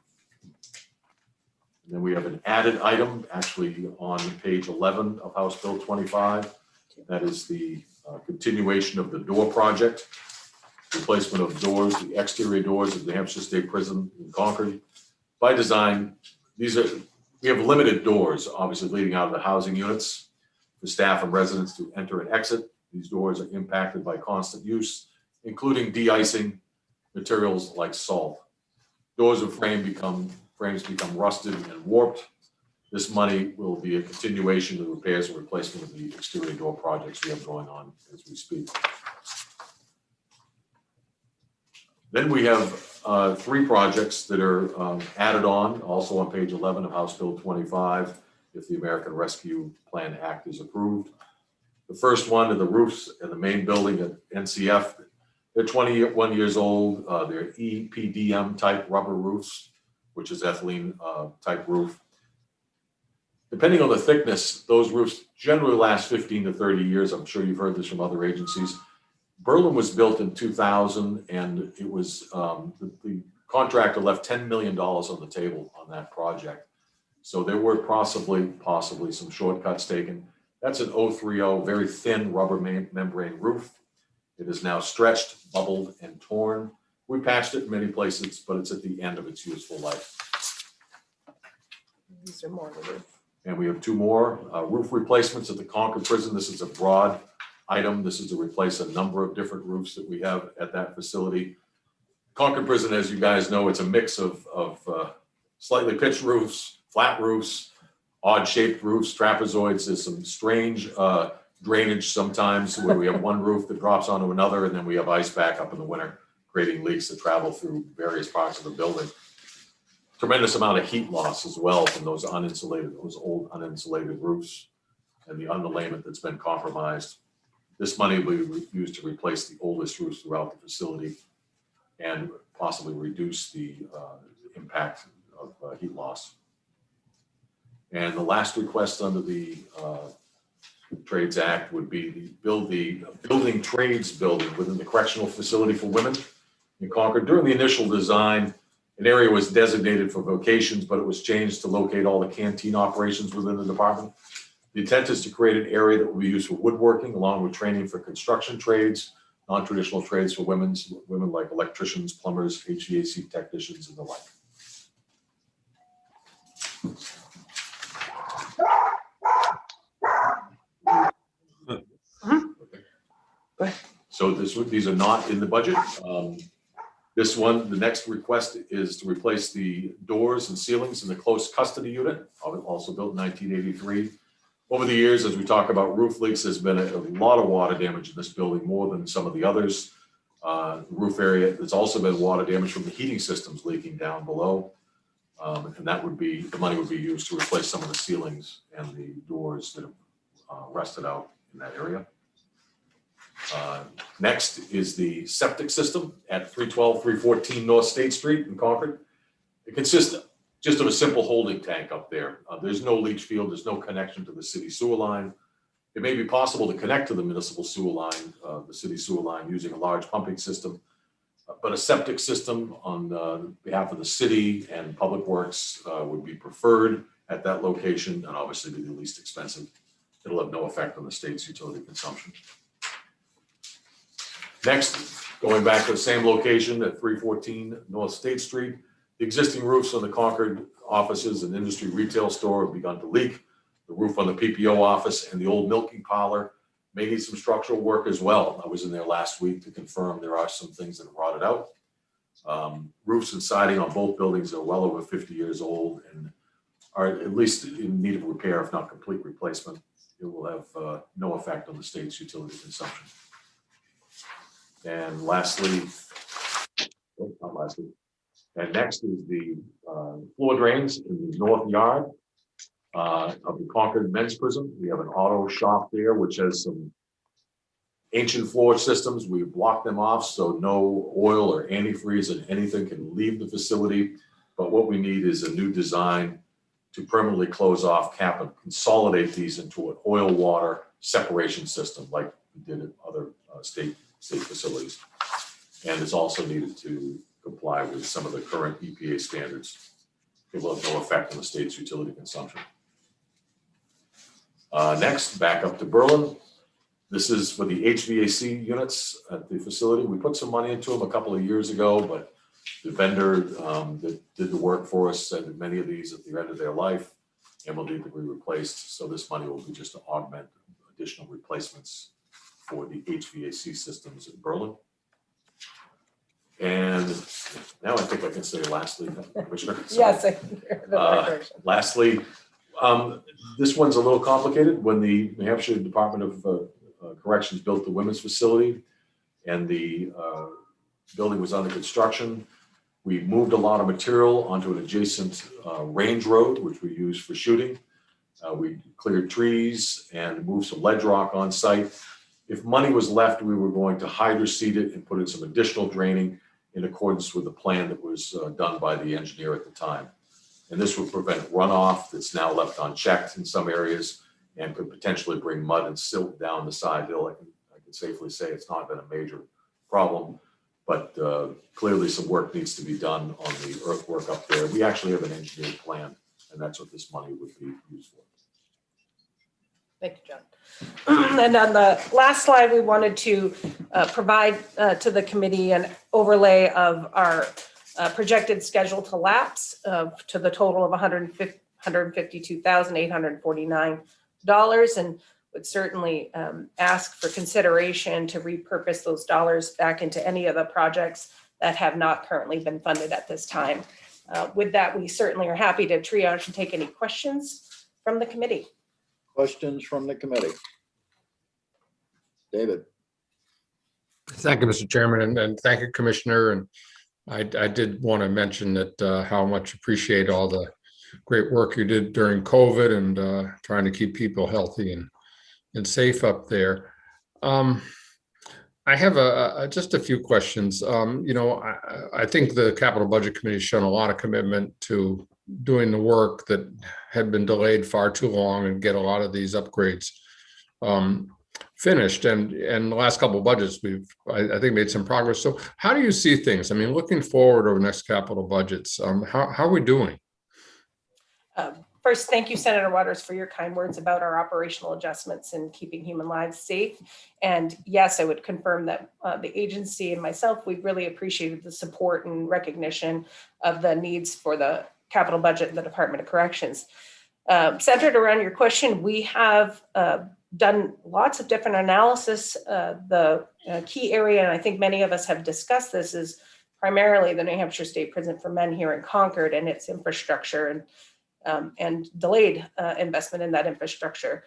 And then we have an added item actually on page 11 of House Bill 25. That is the continuation of the door project. Replacement of doors, the exterior doors of the Hampshire State Prison in Concord. By design, we have limited doors, obviously leading out of the housing units for staff and residents to enter and exit. These doors are impacted by constant use, including de-icing materials like salt. Doors and frames become rusted and warped. This money will be a continuation of the repairs and replacement of the exterior door projects we have going on as we speak. Then we have 3 projects that are added on, also on page 11 of House Bill 25, if the American Rescue Plan Act is approved. The first one are the roofs in the main building at NCF. They're 21 years old. They're EPDM type rubber roofs, which is ethylene type roof. Depending on the thickness, those roofs generally last 15 to 30 years. I'm sure you've heard this from other agencies. Berlin was built in 2000, and it was the contractor left $10 million on the table on that project. So there were possibly some shortcuts taken. That's an 030, very thin rubber membrane roof. It is now stretched, bubbled, and torn. We patched it in many places, but it's at the end of its useful life. These are more of the roof. And we have 2 more roof replacements at the Concord prison. This is a broad item. This is to replace a number of different roofs that we have at that facility. Concord prison, as you guys know, it's a mix of slightly pitched roofs, flat roofs, odd shaped roofs, trapezoids. There's some strange drainage sometimes where we have one roof that drops onto another, and then we have ice back up in the winter, creating leaks that travel through various parts of the building. Tremendous amount of heat loss as well from those old uninsulated roofs and the underlayment that's been compromised. This money will be used to replace the oldest roofs throughout the facility and possibly reduce the impact of heat loss. And the last request under the Trades Act would be to build the building trades building within the correctional facility for women in Concord. During the initial design, an area was designated for vocations, but it was changed to locate all the canteen operations within the department. The intent is to create an area that will be used for woodworking along with training for construction trades, non-traditional trades for women like electricians, plumbers, HVAC technicians, and the like. So these are not in the budget. This one, the next request is to replace the doors and ceilings in the close custody unit, also built in 1983. Over the years, as we talk about roof leaks, there's been a lot of water damage in this building, more than some of the others. The roof area, there's also been water damage from the heating systems leaking down below. And that would be, the money would be used to replace some of the ceilings and the doors that have rusted out in that area. Next is the septic system at 312, 314 North State Street in Concord. It consists just of a simple holding tank up there. There's no leach field, there's no connection to the city sewer line. It may be possible to connect to the municipal sewer line, the city sewer line, using a large pumping system, but a septic system on behalf of the city and public works would be preferred at that location, and obviously be the least expensive. It'll have no effect on the state's utility consumption. Next, going back to the same location at 314 North State Street, the existing roofs on the Concord offices and industry retail store have begun to leak. The roof on the PPO office and the old milking parlor may need some structural work as well. I was in there last week to confirm there are some things that have rotted out. Roofs and siding on both buildings are well over 50 years old and are at least in need of repair, if not complete replacement. It will have no effect on the state's utility consumption. And lastly, not lastly, and next is the floor drains in the north yard of the Concord Men's Prison. We have an auto shop there, which has some ancient floor systems. We blocked them off so no oil or antifreeze and anything can leave the facility. But what we need is a new design to permanently close off, cap, and consolidate these into an oil water separation system like we did at other state facilities. And it's also needed to comply with some of the current EPA standards. It will have no effect on the state's utility consumption. Next, back up to Berlin. This is for the HVAC units at the facility. We put some money into them a couple of years ago, but the vendor that did the work for us said that many of these at the end of their life and will need to be replaced. So this money will be just to augment additional replacements for the HVAC systems in Berlin. And now I think I can say lastly, Commissioner. Yes. Lastly, this one's a little complicated. When the New Hampshire Department of Corrections built the women's facility and the building was under construction, we moved a lot of material onto an adjacent range road, which we use for shooting. We cleared trees and moved some ledge rock on site. If money was left, we were going to hydroseed it and put in some additional draining in accordance with the plan that was done by the engineer at the time. And this would prevent runoff that's now left unchecked in some areas and could potentially bring mud and silt down the side hill. I can safely say it's not been a major problem, but clearly some work needs to be done on the earthwork up there. We actually have an engineered plan, and that's what this money would be used for. Thank you, John. And on the last slide, we wanted to provide to the committee an overlay of our projected schedule to lapse to the total of $152,849, and would certainly ask for consideration to repurpose those dollars back into any of the projects that have not currently been funded at this time. With that, we certainly are happy to triage and take any questions from the committee. Questions from the committee? David. Thank you, Mr. Chairman, and thank you, Commissioner. And I did want to mention that how much appreciate all the great work you did during COVID and trying to keep people healthy and safe up there. I have just a few questions. I think the Capital Budget Committee has shown a lot of commitment to doing the work that had been delayed far too long and get a lot of these upgrades finished. And the last couple of budgets, I think made some progress. So how do you see things? I mean, looking forward over the next capital budgets, how are we doing? First, thank you, Senator Waters, for your kind words about our operational adjustments and keeping human lives safe. And yes, I would confirm that the agency and myself, we really appreciated the support and recognition of the needs for the capital budget in the Department of Corrections. Centered around your question, we have done lots of different analysis. The key area, and I think many of us have discussed this, is primarily the New Hampshire State Prison for Men here in Concord and its infrastructure and delayed investment in that infrastructure.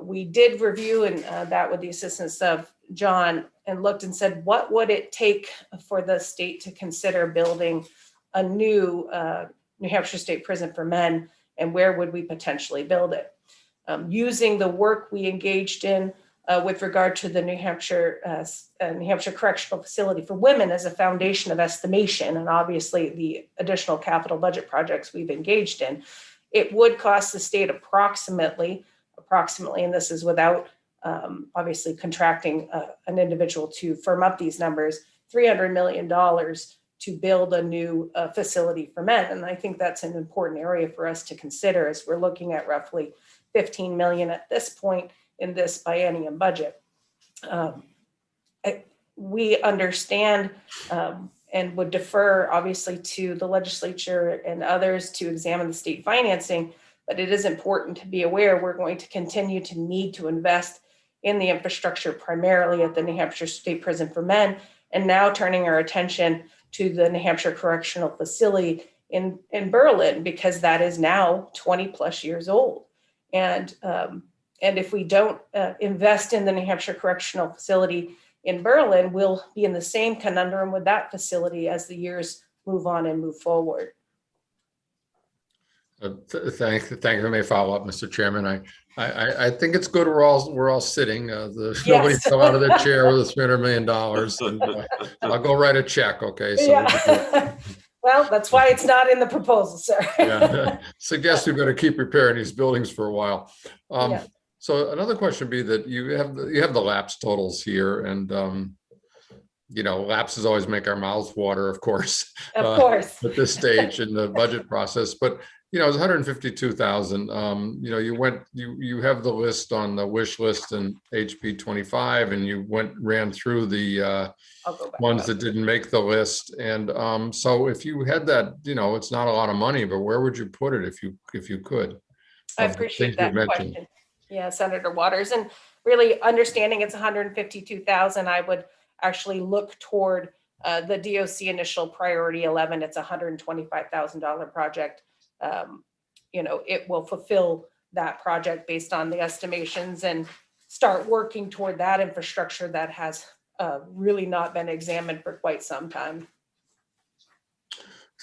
We did review and that with the assistance of John, and looked and said, what would it take for the state to consider building a new New Hampshire State Prison for Men, and where would we potentially build it? Using the work we engaged in with regard to the New Hampshire Correctional Facility for Women as a foundation of estimation, and obviously the additional capital budget projects we've engaged in, it would cost the state approximately, and this is without obviously contracting an individual to firm up these numbers, $300 million to build a new facility for men. And I think that's an important area for us to consider as we're looking at roughly 15 million at this point in this biennium budget. We understand and would defer obviously to the legislature and others to examine the state financing, but it is important to be aware we're going to continue to need to invest in the infrastructure primarily at the New Hampshire State Prison for Men, and now turning our attention to the New Hampshire Correctional Facility in Berlin, because that is now 20 plus years old. And if we don't invest in the New Hampshire Correctional Facility in Berlin, we'll be in the same conundrum with that facility as the years move on and move forward. Thank you. Let me follow up, Mr. Chairman. I think it's good we're all sitting. Nobody Yes. fell out of their chair with a $300 million. And, I'll go write a check. Okay. So Yeah. Well, that's why it's not in the proposal, sir. yeah. Suggest we better keep repairing these buildings for a while. Yeah. So another question would be that you have the lapse totals here, and lapses always make our mouths water, of course. Of course. At this stage in the budget process, but it's 152,000. You have the list on the wish list in HB 25, and you ran through the ones that didn't make the list. And so if you had that, it's not a lot of money, but where would you put it if you could? I appreciate that question. Yeah, Senator Waters, and really understanding it's 152,000, I would actually look toward the DOC initial priority 11. It's a $125,000 project. It will fulfill that project based on the estimations and start working toward that infrastructure that has really not been examined for quite some time.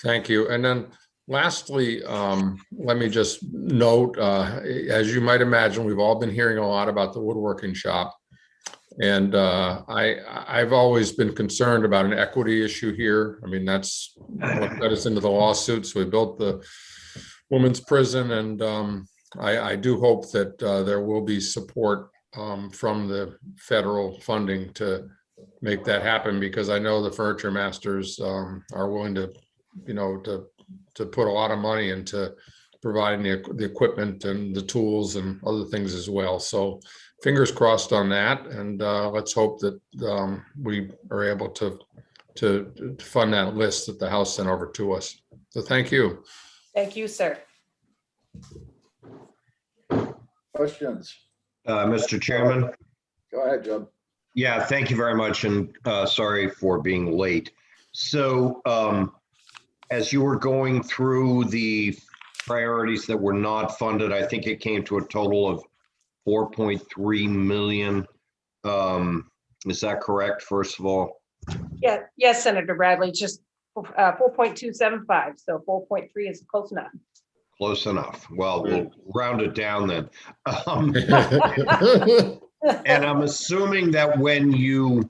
Thank you. And then lastly, let me just note, as you might imagine, we've all been hearing a lot about the woodworking shop. And I've always been concerned about an equity issue here. I mean, that's what got us into the lawsuits. We built the women's prison, and I do hope that there will be support from the federal funding to make that happen, because I know the furniture masters are willing to, to put a lot of money into providing the equipment and the tools and other things as well. So fingers crossed on that, and let's hope that we are able to fund that list that the House sent over to us. So thank you. Thank you, sir. Questions? Mr. Chairman? Go ahead, Jim. Yeah, thank you very much, and sorry for being late. So as you were going through the priorities that were not funded, I think it came to a total of 4.3 million. Is that correct, first of all? Yeah, yes, Senator Bradley, just 4.275, so 4.3 is close enough. Close enough. Well, we'll round it down then. And I'm assuming that when you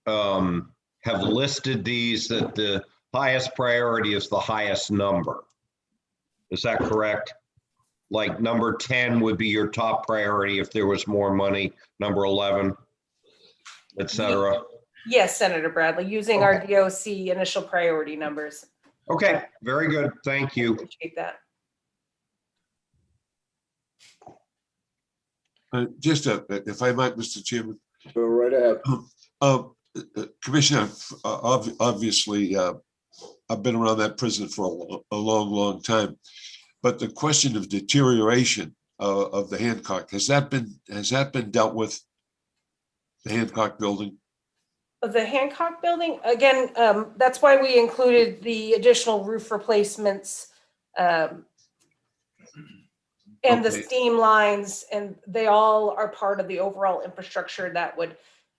have listed these, that the highest priority is the highest number. Is that correct? Like number 10 would be your top priority if there was more money, number 11, et cetera. Yes, Senator Bradley, using our DOC initial priority numbers. Okay, very good. Thank you. Appreciate that. If I might, Mr. Chairman. Go right ahead. Commissioner, obviously, I've been around that prison for a long, long time. But the question of deterioration of the Hancock, has that been dealt with? The Hancock building? The Hancock building, again, that's why we included the additional roof replacements and the Okay. steam lines, and they all are part of the overall infrastructure that would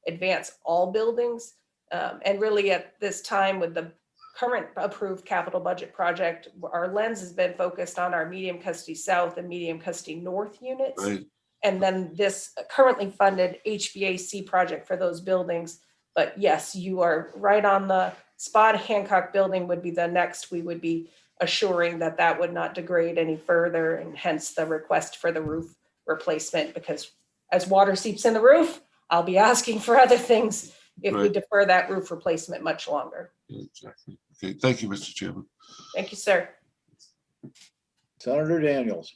advance all buildings. And really at this time with the current approved capital budget project, our lens has been focused on our medium custody south and medium custody north units. Right. And then this currently funded HVAC project for those buildings. But yes, you are right on the spot. Hancock building would be the next. We would be assuring that that would not degrade any further, and hence the request for the roof replacement, because as water seeps in the roof, I'll be asking for other things if we Right. defer that roof replacement much longer. Exactly. Okay, thank you, Mr. Chairman. Thank you, sir. Senator Daniels.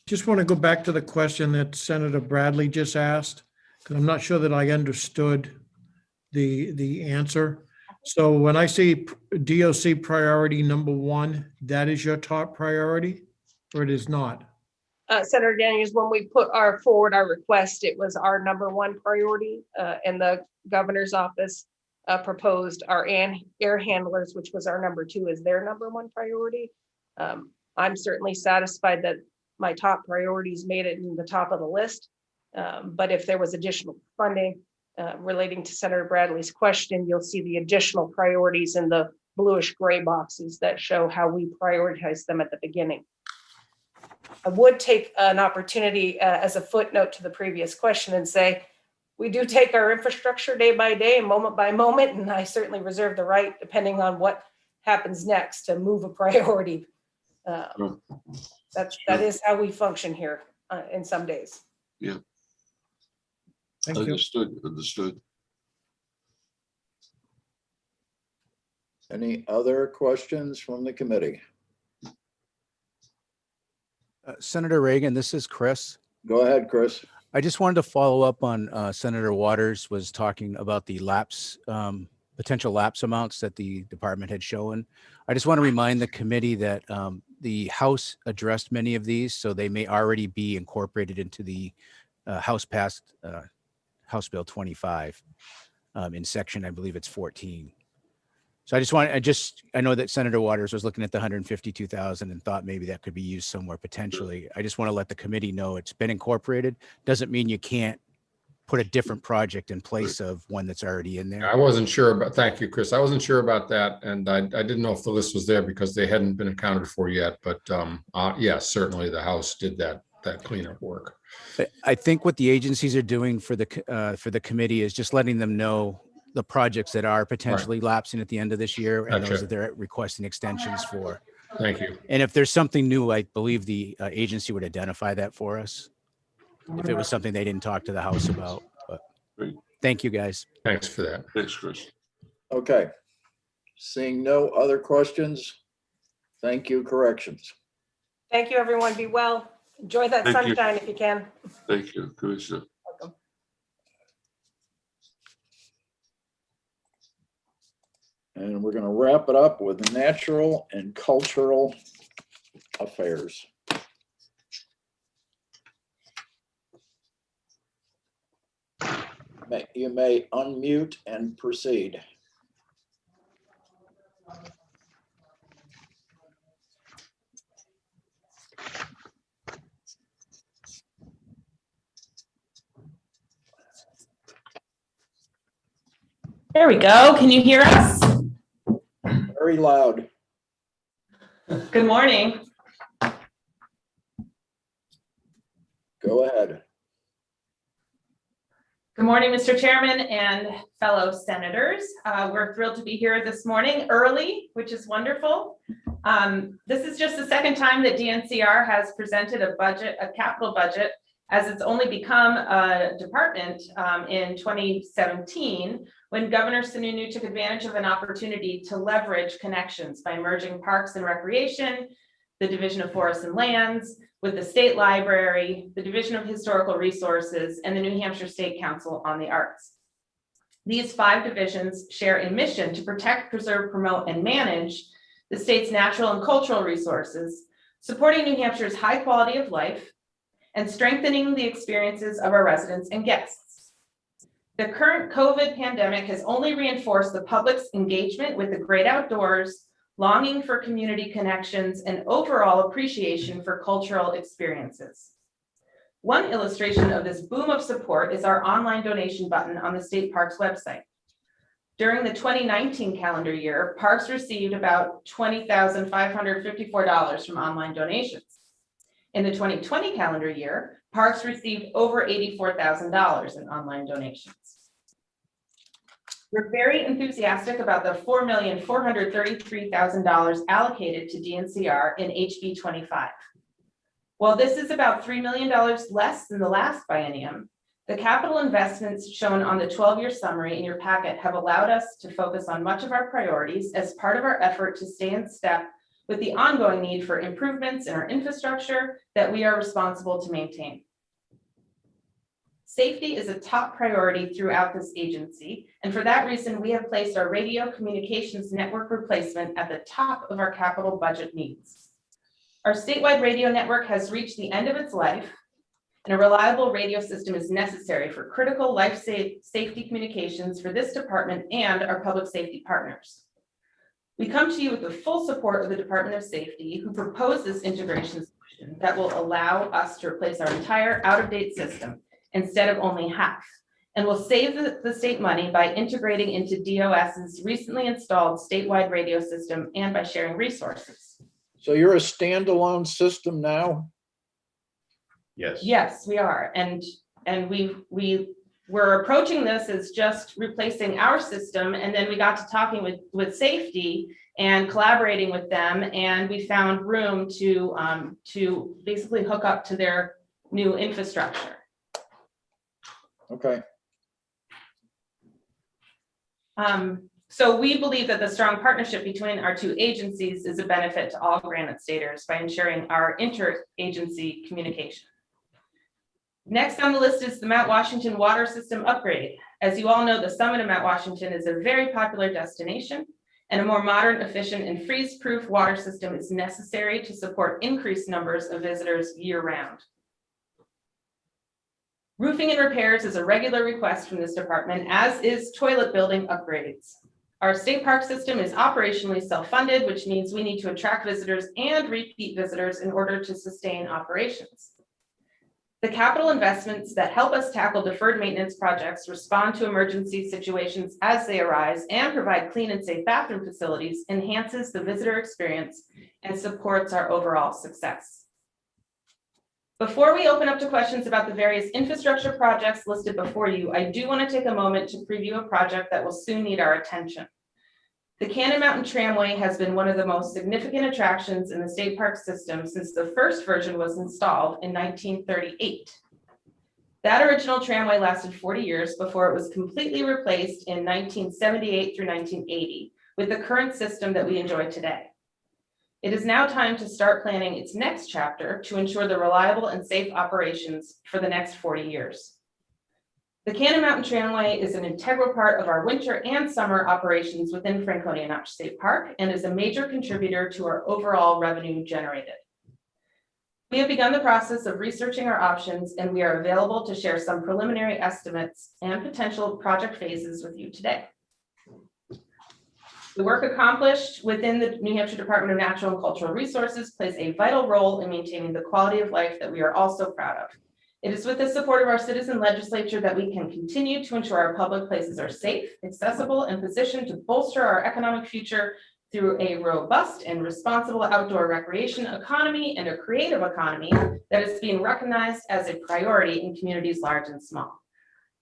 Just want to go back to the question that Senator Bradley just asked, because I'm not sure that I understood the answer. So when I say DOC priority number 1, that is your top priority, or it is not? Senator Daniels, when we put our request, it was our number 1 priority, and the governor's office proposed our air handlers, which was our number 2, as their number 1 priority. I'm certainly satisfied that my top priorities made it in the top of the list. But if there was additional funding relating to Senator Bradley's question, you'll see the additional priorities in the bluish gray boxes that show how we prioritize them at the beginning. I would take an opportunity as a footnote to the previous question and say, we do take our infrastructure day by day and moment by moment, and I certainly reserve the right, depending on what happens next, to move a priority. That is how we function here in some days. Yeah. Thank you. Understood. Any other questions from the committee? Senator Reagan, this is Chris. Go ahead, Chris. I just wanted to follow up on Senator Waters was talking about the lapse, potential lapse amounts that the department had shown. I just want to remind the committee that the House addressed many of these, so they may already be incorporated into the House passed House Bill 25 in section, I believe it's 14. So I know that Senator Waters was looking at the 152,000 and thought maybe that could be used somewhere potentially. I just want to let the committee know it's been incorporated. Doesn't mean you can't put a different project in place of one that's already in there. I wasn't sure about, thank you, Chris. I wasn't sure about that. And I didn't know if the list was there because they hadn't been accounted for yet. But yes, certainly the House did that cleanup work. I think what the agencies are doing for the committee is just letting them know the projects that are potentially lapsing at the end of this year, and those that they're requesting extensions for. Thank you. And if there's something new, I believe the agency would identify that for us if it was something they didn't talk to the House about. But thank you, guys. Thanks for that. Thanks, Chris. Okay. Seeing no other questions, thank you, corrections. Thank you, everyone. Be well. Enjoy that Thank you. sunshine if you can. Thank you, Commissioner. Welcome. And we're going to wrap it up with natural and cultural affairs. You may unmute and proceed. There we go. Can you hear us? Very loud. Good morning. Go ahead. Good morning, Mr. Chairman and fellow senators. We're thrilled to be here this morning early, which is wonderful. This is just the second time that DNCR has presented a capital budget, as it's only become a department in 2017, when Governor Sununu took advantage of an opportunity to leverage connections by merging Parks and Recreation, the Division of Forests and Lands, with the State Library, the Division of Historical Resources, and the New Hampshire State Council on the Arts. These 5 divisions share a mission to protect, preserve, promote, and manage the state's natural and cultural resources, supporting New Hampshire's high quality of life, and strengthening the experiences of our residents and guests. The current COVID pandemic has only reinforced the public's engagement with the great outdoors, longing for community connections, and overall appreciation for cultural experiences. One illustration of this boom of support is our online donation button on the State Parks website. During the 2019 calendar year, Parks received about $20,554 from online donations. In the 2020 calendar year, Parks received over $84,000 in online donations. We're very enthusiastic about the $4,433,000 allocated to DNCR in HB 25. While this is about $3 million less than the last biennium, the capital investments shown on the 12-year summary in your packet have allowed us to focus on much of our priorities as part of our effort to stay in step with the ongoing need for improvements in our infrastructure that we are responsible to maintain. Safety is a top priority throughout this agency, and for that reason, we have placed our radio communications network replacement at the top of our capital budget needs. Our statewide radio network has reached the end of its life, and a reliable radio system is necessary for critical life safety communications for this department and our public safety partners. We come to you with the full support of the Department of Safety, who proposed this integration solution that will allow us to replace our entire out-of-date system instead of only half, and will save the state money by integrating into DOS's recently installed statewide radio system and by sharing resources. So you're a standalone system now? Yes. Yes, we are, and we're approaching this as just replacing our system, and then we got to talking with safety and collaborating with them, and we found room to basically hook up to their new infrastructure. Okay. So we believe that the strong partnership between our two agencies is a benefit to all Granite Staters by ensuring our interagency communication. Next on the list is the Mount Washington water system upgrade. As you all know, the summit of Mount Washington is a very popular destination, and a more modern, efficient, and freeze-proof water system is necessary to support increased numbers of visitors year-round. Roofing and repairs is a regular request from this department, as is toilet building upgrades. Our state park system is operationally self-funded, which means we need to attract visitors and repeat visitors in order to sustain operations. The capital investments that help us tackle deferred maintenance projects, respond to emergency situations as they arise, and provide clean and safe bathroom facilities enhances the visitor experience and supports our overall success. Before we open up to questions about the various infrastructure projects listed before you, I do want to take a moment to preview a project that will soon need our attention. The Cannon Mountain Tramway has been one of the most significant attractions in the state park system since the first version was installed in 1938. That original tramway lasted 40 years before it was completely replaced in 1978 through 1980 with the current system that we enjoy today. It is now time to start planning its next chapter to ensure the reliable and safe operations for the next 40 years. The Cannon Mountain Tramway is an integral part of our winter and summer operations within Franconia Notch State Park and is a major contributor to our overall revenue generated. We have begun the process of researching our options, and we are available to share some preliminary estimates and potential project phases with you today. The work accomplished within the New Hampshire Department of Natural and Cultural Resources plays a vital role in maintaining the quality of life that we are all so proud of. It is with the support of our citizen legislature that we can continue to ensure our public places are safe, accessible, and positioned to bolster our economic future through a robust and responsible outdoor recreation economy and a creative economy that is being recognized as a priority in communities large and small.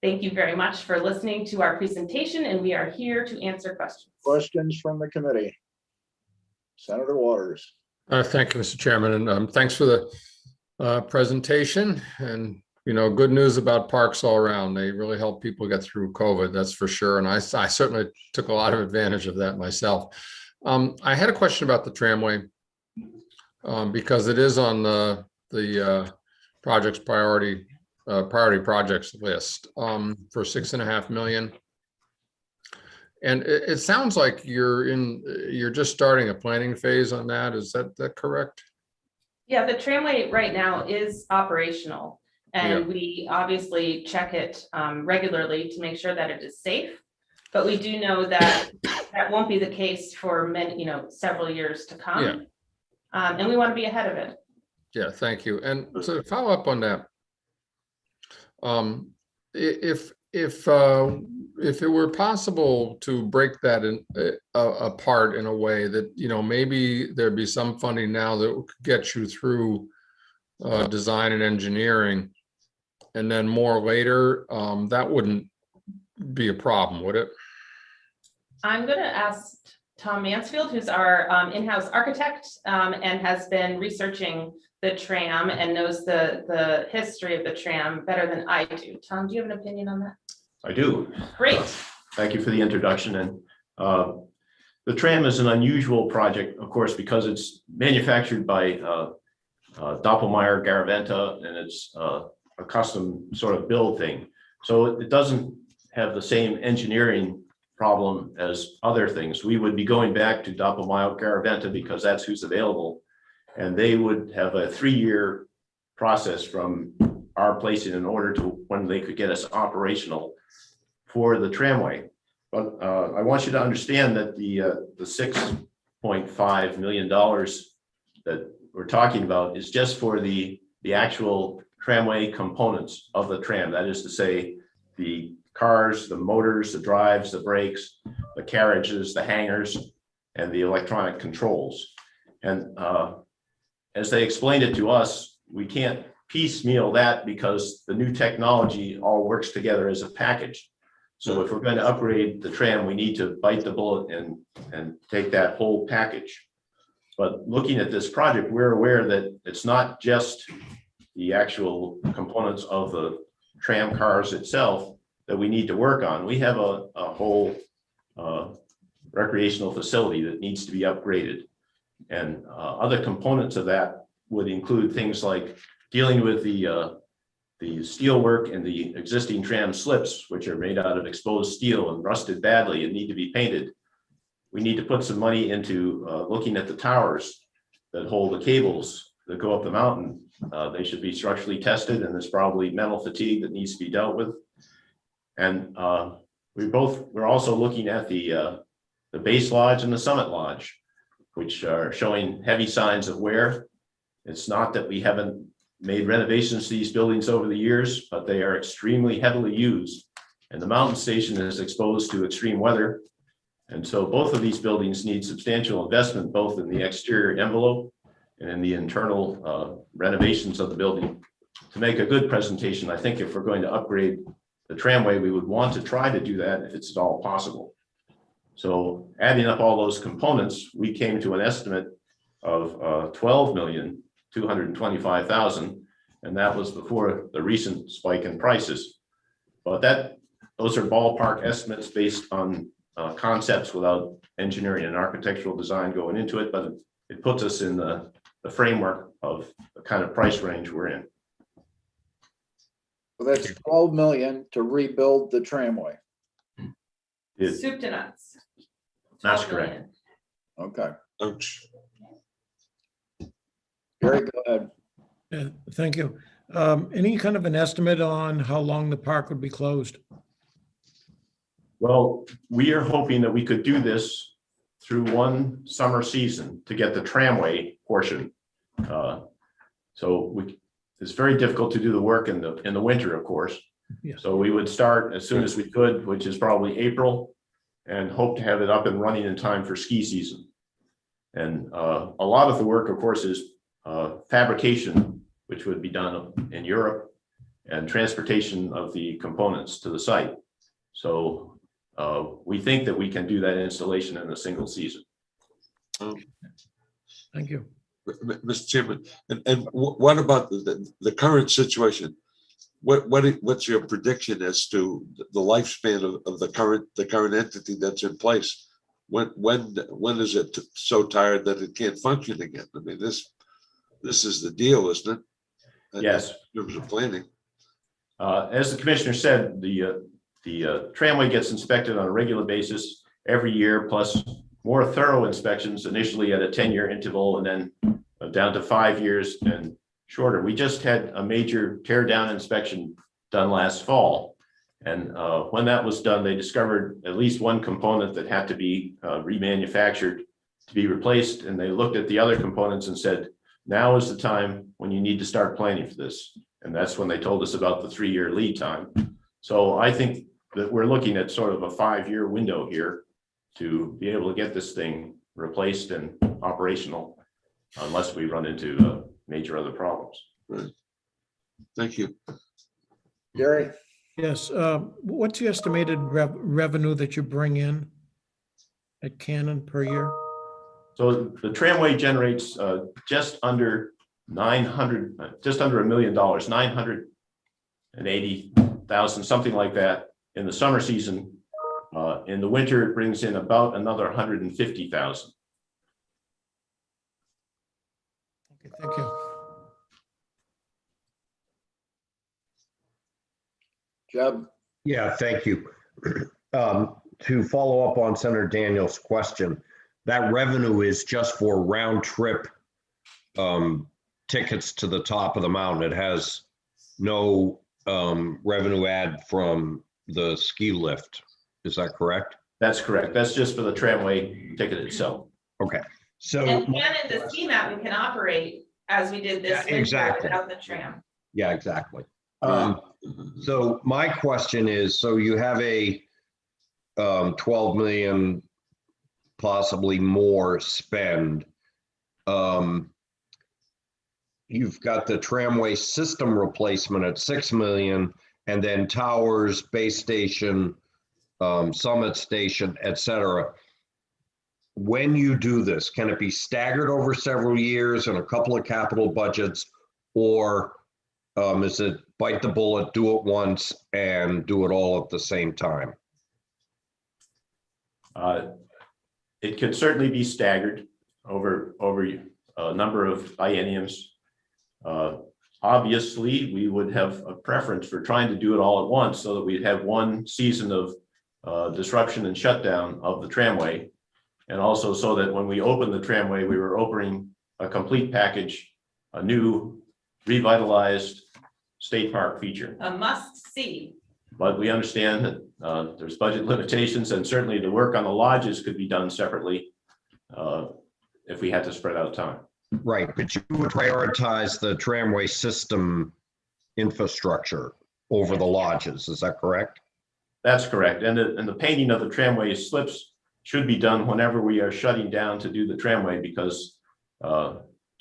Thank you very much for listening to our presentation, and we are here to answer questions. Questions from the committee? Senator Waters. Thank you, Mr. Chairman, and thanks for the presentation. And good news about parks all around. They really help people get through COVID, that's for sure. And I certainly took a lot of advantage of that myself. I had a question about the tramway because it is on the the projects priority projects list for 6.5 million. And it sounds like you're just starting a planning phase on that. Is that correct? Yeah, the tramway right now is operational, and we obviously check it regularly to make sure that it is safe. But we do know that that won't be the case for many, several years to come. Yeah. And we want to be ahead of it. Yeah, thank you. And to follow up on that, if it were possible to break that apart in a way that, maybe there'd be some funding now that could get you through design and engineering, and then more later, that wouldn't be a problem, would it? I'm going to ask Tom Mansfield, who's our in-house architect and has been researching the tram and knows the history of the tram better than I do. Tom, do you have an opinion on that? I do. Great. Thank you for the introduction. And the tram is an unusual project, of course, because it's manufactured by Doppelmayr Garaventa, and it's a custom sort of build thing. So it doesn't have the same engineering problem as other things. We would be going back to Doppelmayr Garaventa because that's who's available. And they would have a 3-year process from our placing an order to when they could get us operational for the tramway. But I want you to understand that the $6.5 million that we're talking about is just for the actual tramway components of the tram. That is to say, the cars, the motors, the drives, the brakes, the carriages, the hangars, and the electronic controls. And as they explained it to us, we can't piecemeal that because the new technology all works together as a package. So if we're going to upgrade the tram, we need to bite the bullet and take that whole package. But looking at this project, we're aware that it's not just the actual components of the tram cars itself that we need to work on. We have a whole recreational facility that needs to be upgraded. And other components of that would include things like dealing with the steel work and the existing tram slips, which are made out of exposed steel and rusted badly and need to be painted. We need to put some money into looking at the towers that hold the cables that go up the mountain. They should be structurally tested, and there's probably metal fatigue that needs to be dealt with. And we're also looking at the base lodge and the summit lodge, which are showing heavy signs of wear. It's not that we haven't made renovations to these buildings over the years, but they are extremely heavily used. And the mountain station is exposed to extreme weather. And so both of these buildings need substantial investment, both in the exterior envelope and in the internal renovations of the building. To make a good presentation, I think if we're going to upgrade the tramway, we would want to try to do that if it's at all possible. So adding up all those components, we came to an estimate of $12,225,000, and that was before the recent spike in prices. But those are ballpark estimates based on concepts without engineering and architectural design going into it, but it puts us in the framework of the kind of price range we're in. So that's 12 million to rebuild the tramway. Soup to nuts. That's 12 correct. million. Okay. Ouch. Gary, go ahead. Yeah, thank you. Any kind of an estimate on how long the park would be closed? Well, we are hoping that we could do this through one summer season to get the tramway portion. It's very difficult to do the work in the winter, of course. Yeah. So we would start as soon as we could, which is probably April, and hope to have it up and running in time for ski season. And a lot of the work, of course, is fabrication, which would be done in Europe, and transportation of the components to the site. So we think that we can do that installation in a single season. Thank you. Mr. Chairman, and what about the current situation? What's your prediction as to the lifespan of the current entity that's in place? When is it so tired that it can't function again? I mean, this is the deal, isn't it? In Yes. terms of planning. As the commissioner said, the tramway gets inspected on a regular basis every year, plus more thorough inspections initially at a 10-year interval and then down to 5 years and shorter. We just had a major tear down inspection done last fall. And when that was done, they discovered at least one component that had to be remanufactured to be replaced. And they looked at the other components and said, now is the time when you need to start planning for this. And that's when they told us about the 3-year lead time. So I think that we're looking at sort of a 5-year window here to be able to get this thing replaced and operational, unless we run into major other problems. Right. Thank you. Gary? Yes, what's the estimated revenue that you bring in at Cannon per year? So the tramway generates just under $1 million, 980,000, something like that in the summer season. In the winter, it brings in about another 150,000. Okay, thank you. Jeb? Yeah, thank you. To follow up on Senator Daniels' question, that revenue is just for round trip tickets to the top of the mountain. It has no revenue add from the ski lift. Is that correct? That's correct. That's just for the tramway ticket itself. Okay. So And Cannon, the ski mountain can operate as we did this winter exactly. without the tram. Yeah, exactly. So my question is, so you have a 12 million, possibly more spend. You've got the tramway system replacement at 6 million, and then towers, base station, summit station, et cetera. When you do this, can it be staggered over several years and a couple of capital budgets, or is it bite the bullet, do it once, and do it all at the same time? It could certainly be staggered over a number of bienniums. Obviously, we would have a preference for trying to do it all at once so that we'd have one season of disruption and shutdown of the tramway. And also so that when we open the tramway, we were opening a complete package, a new revitalized state park feature. A must see. But we understand that there's budget limitations, and certainly the work on the lodges could be done separately if we had to spread out time. Right, but you would prioritize the tramway system infrastructure over the lodges, is that correct? That's correct. And the painting of the tramway slips should be done whenever we are shutting down to do the tramway, because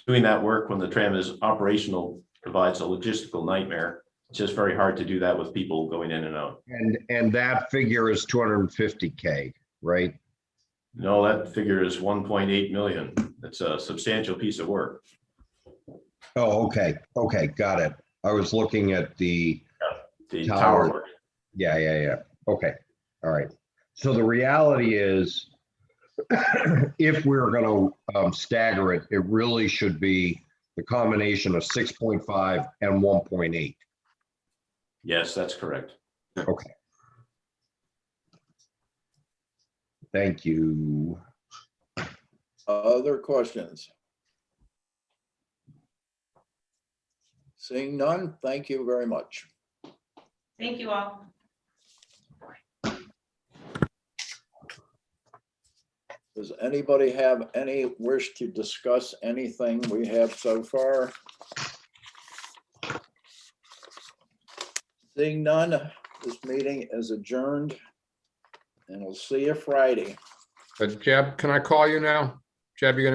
doing that work when the tram is operational provides a logistical nightmare. It's just very hard to do that with people going in and out. And that figure is 250K, right? No, that figure is 1.8 million. It's a substantial piece of work. Oh, okay. Okay, got it. I was looking at the tower work. Yeah. Okay. All right. So the reality is, if we're going to stagger it, it really should be the combination of 6.5 and 1.8. Yes, that's correct. Okay. Thank you. Other questions? Seeing none, thank you very much. Thank you all. Does anybody have any wish to discuss anything we have so far? Seeing none, this meeting is adjourned, and we'll see you Friday. Jeb, can I call you now? Jeb, you're gonna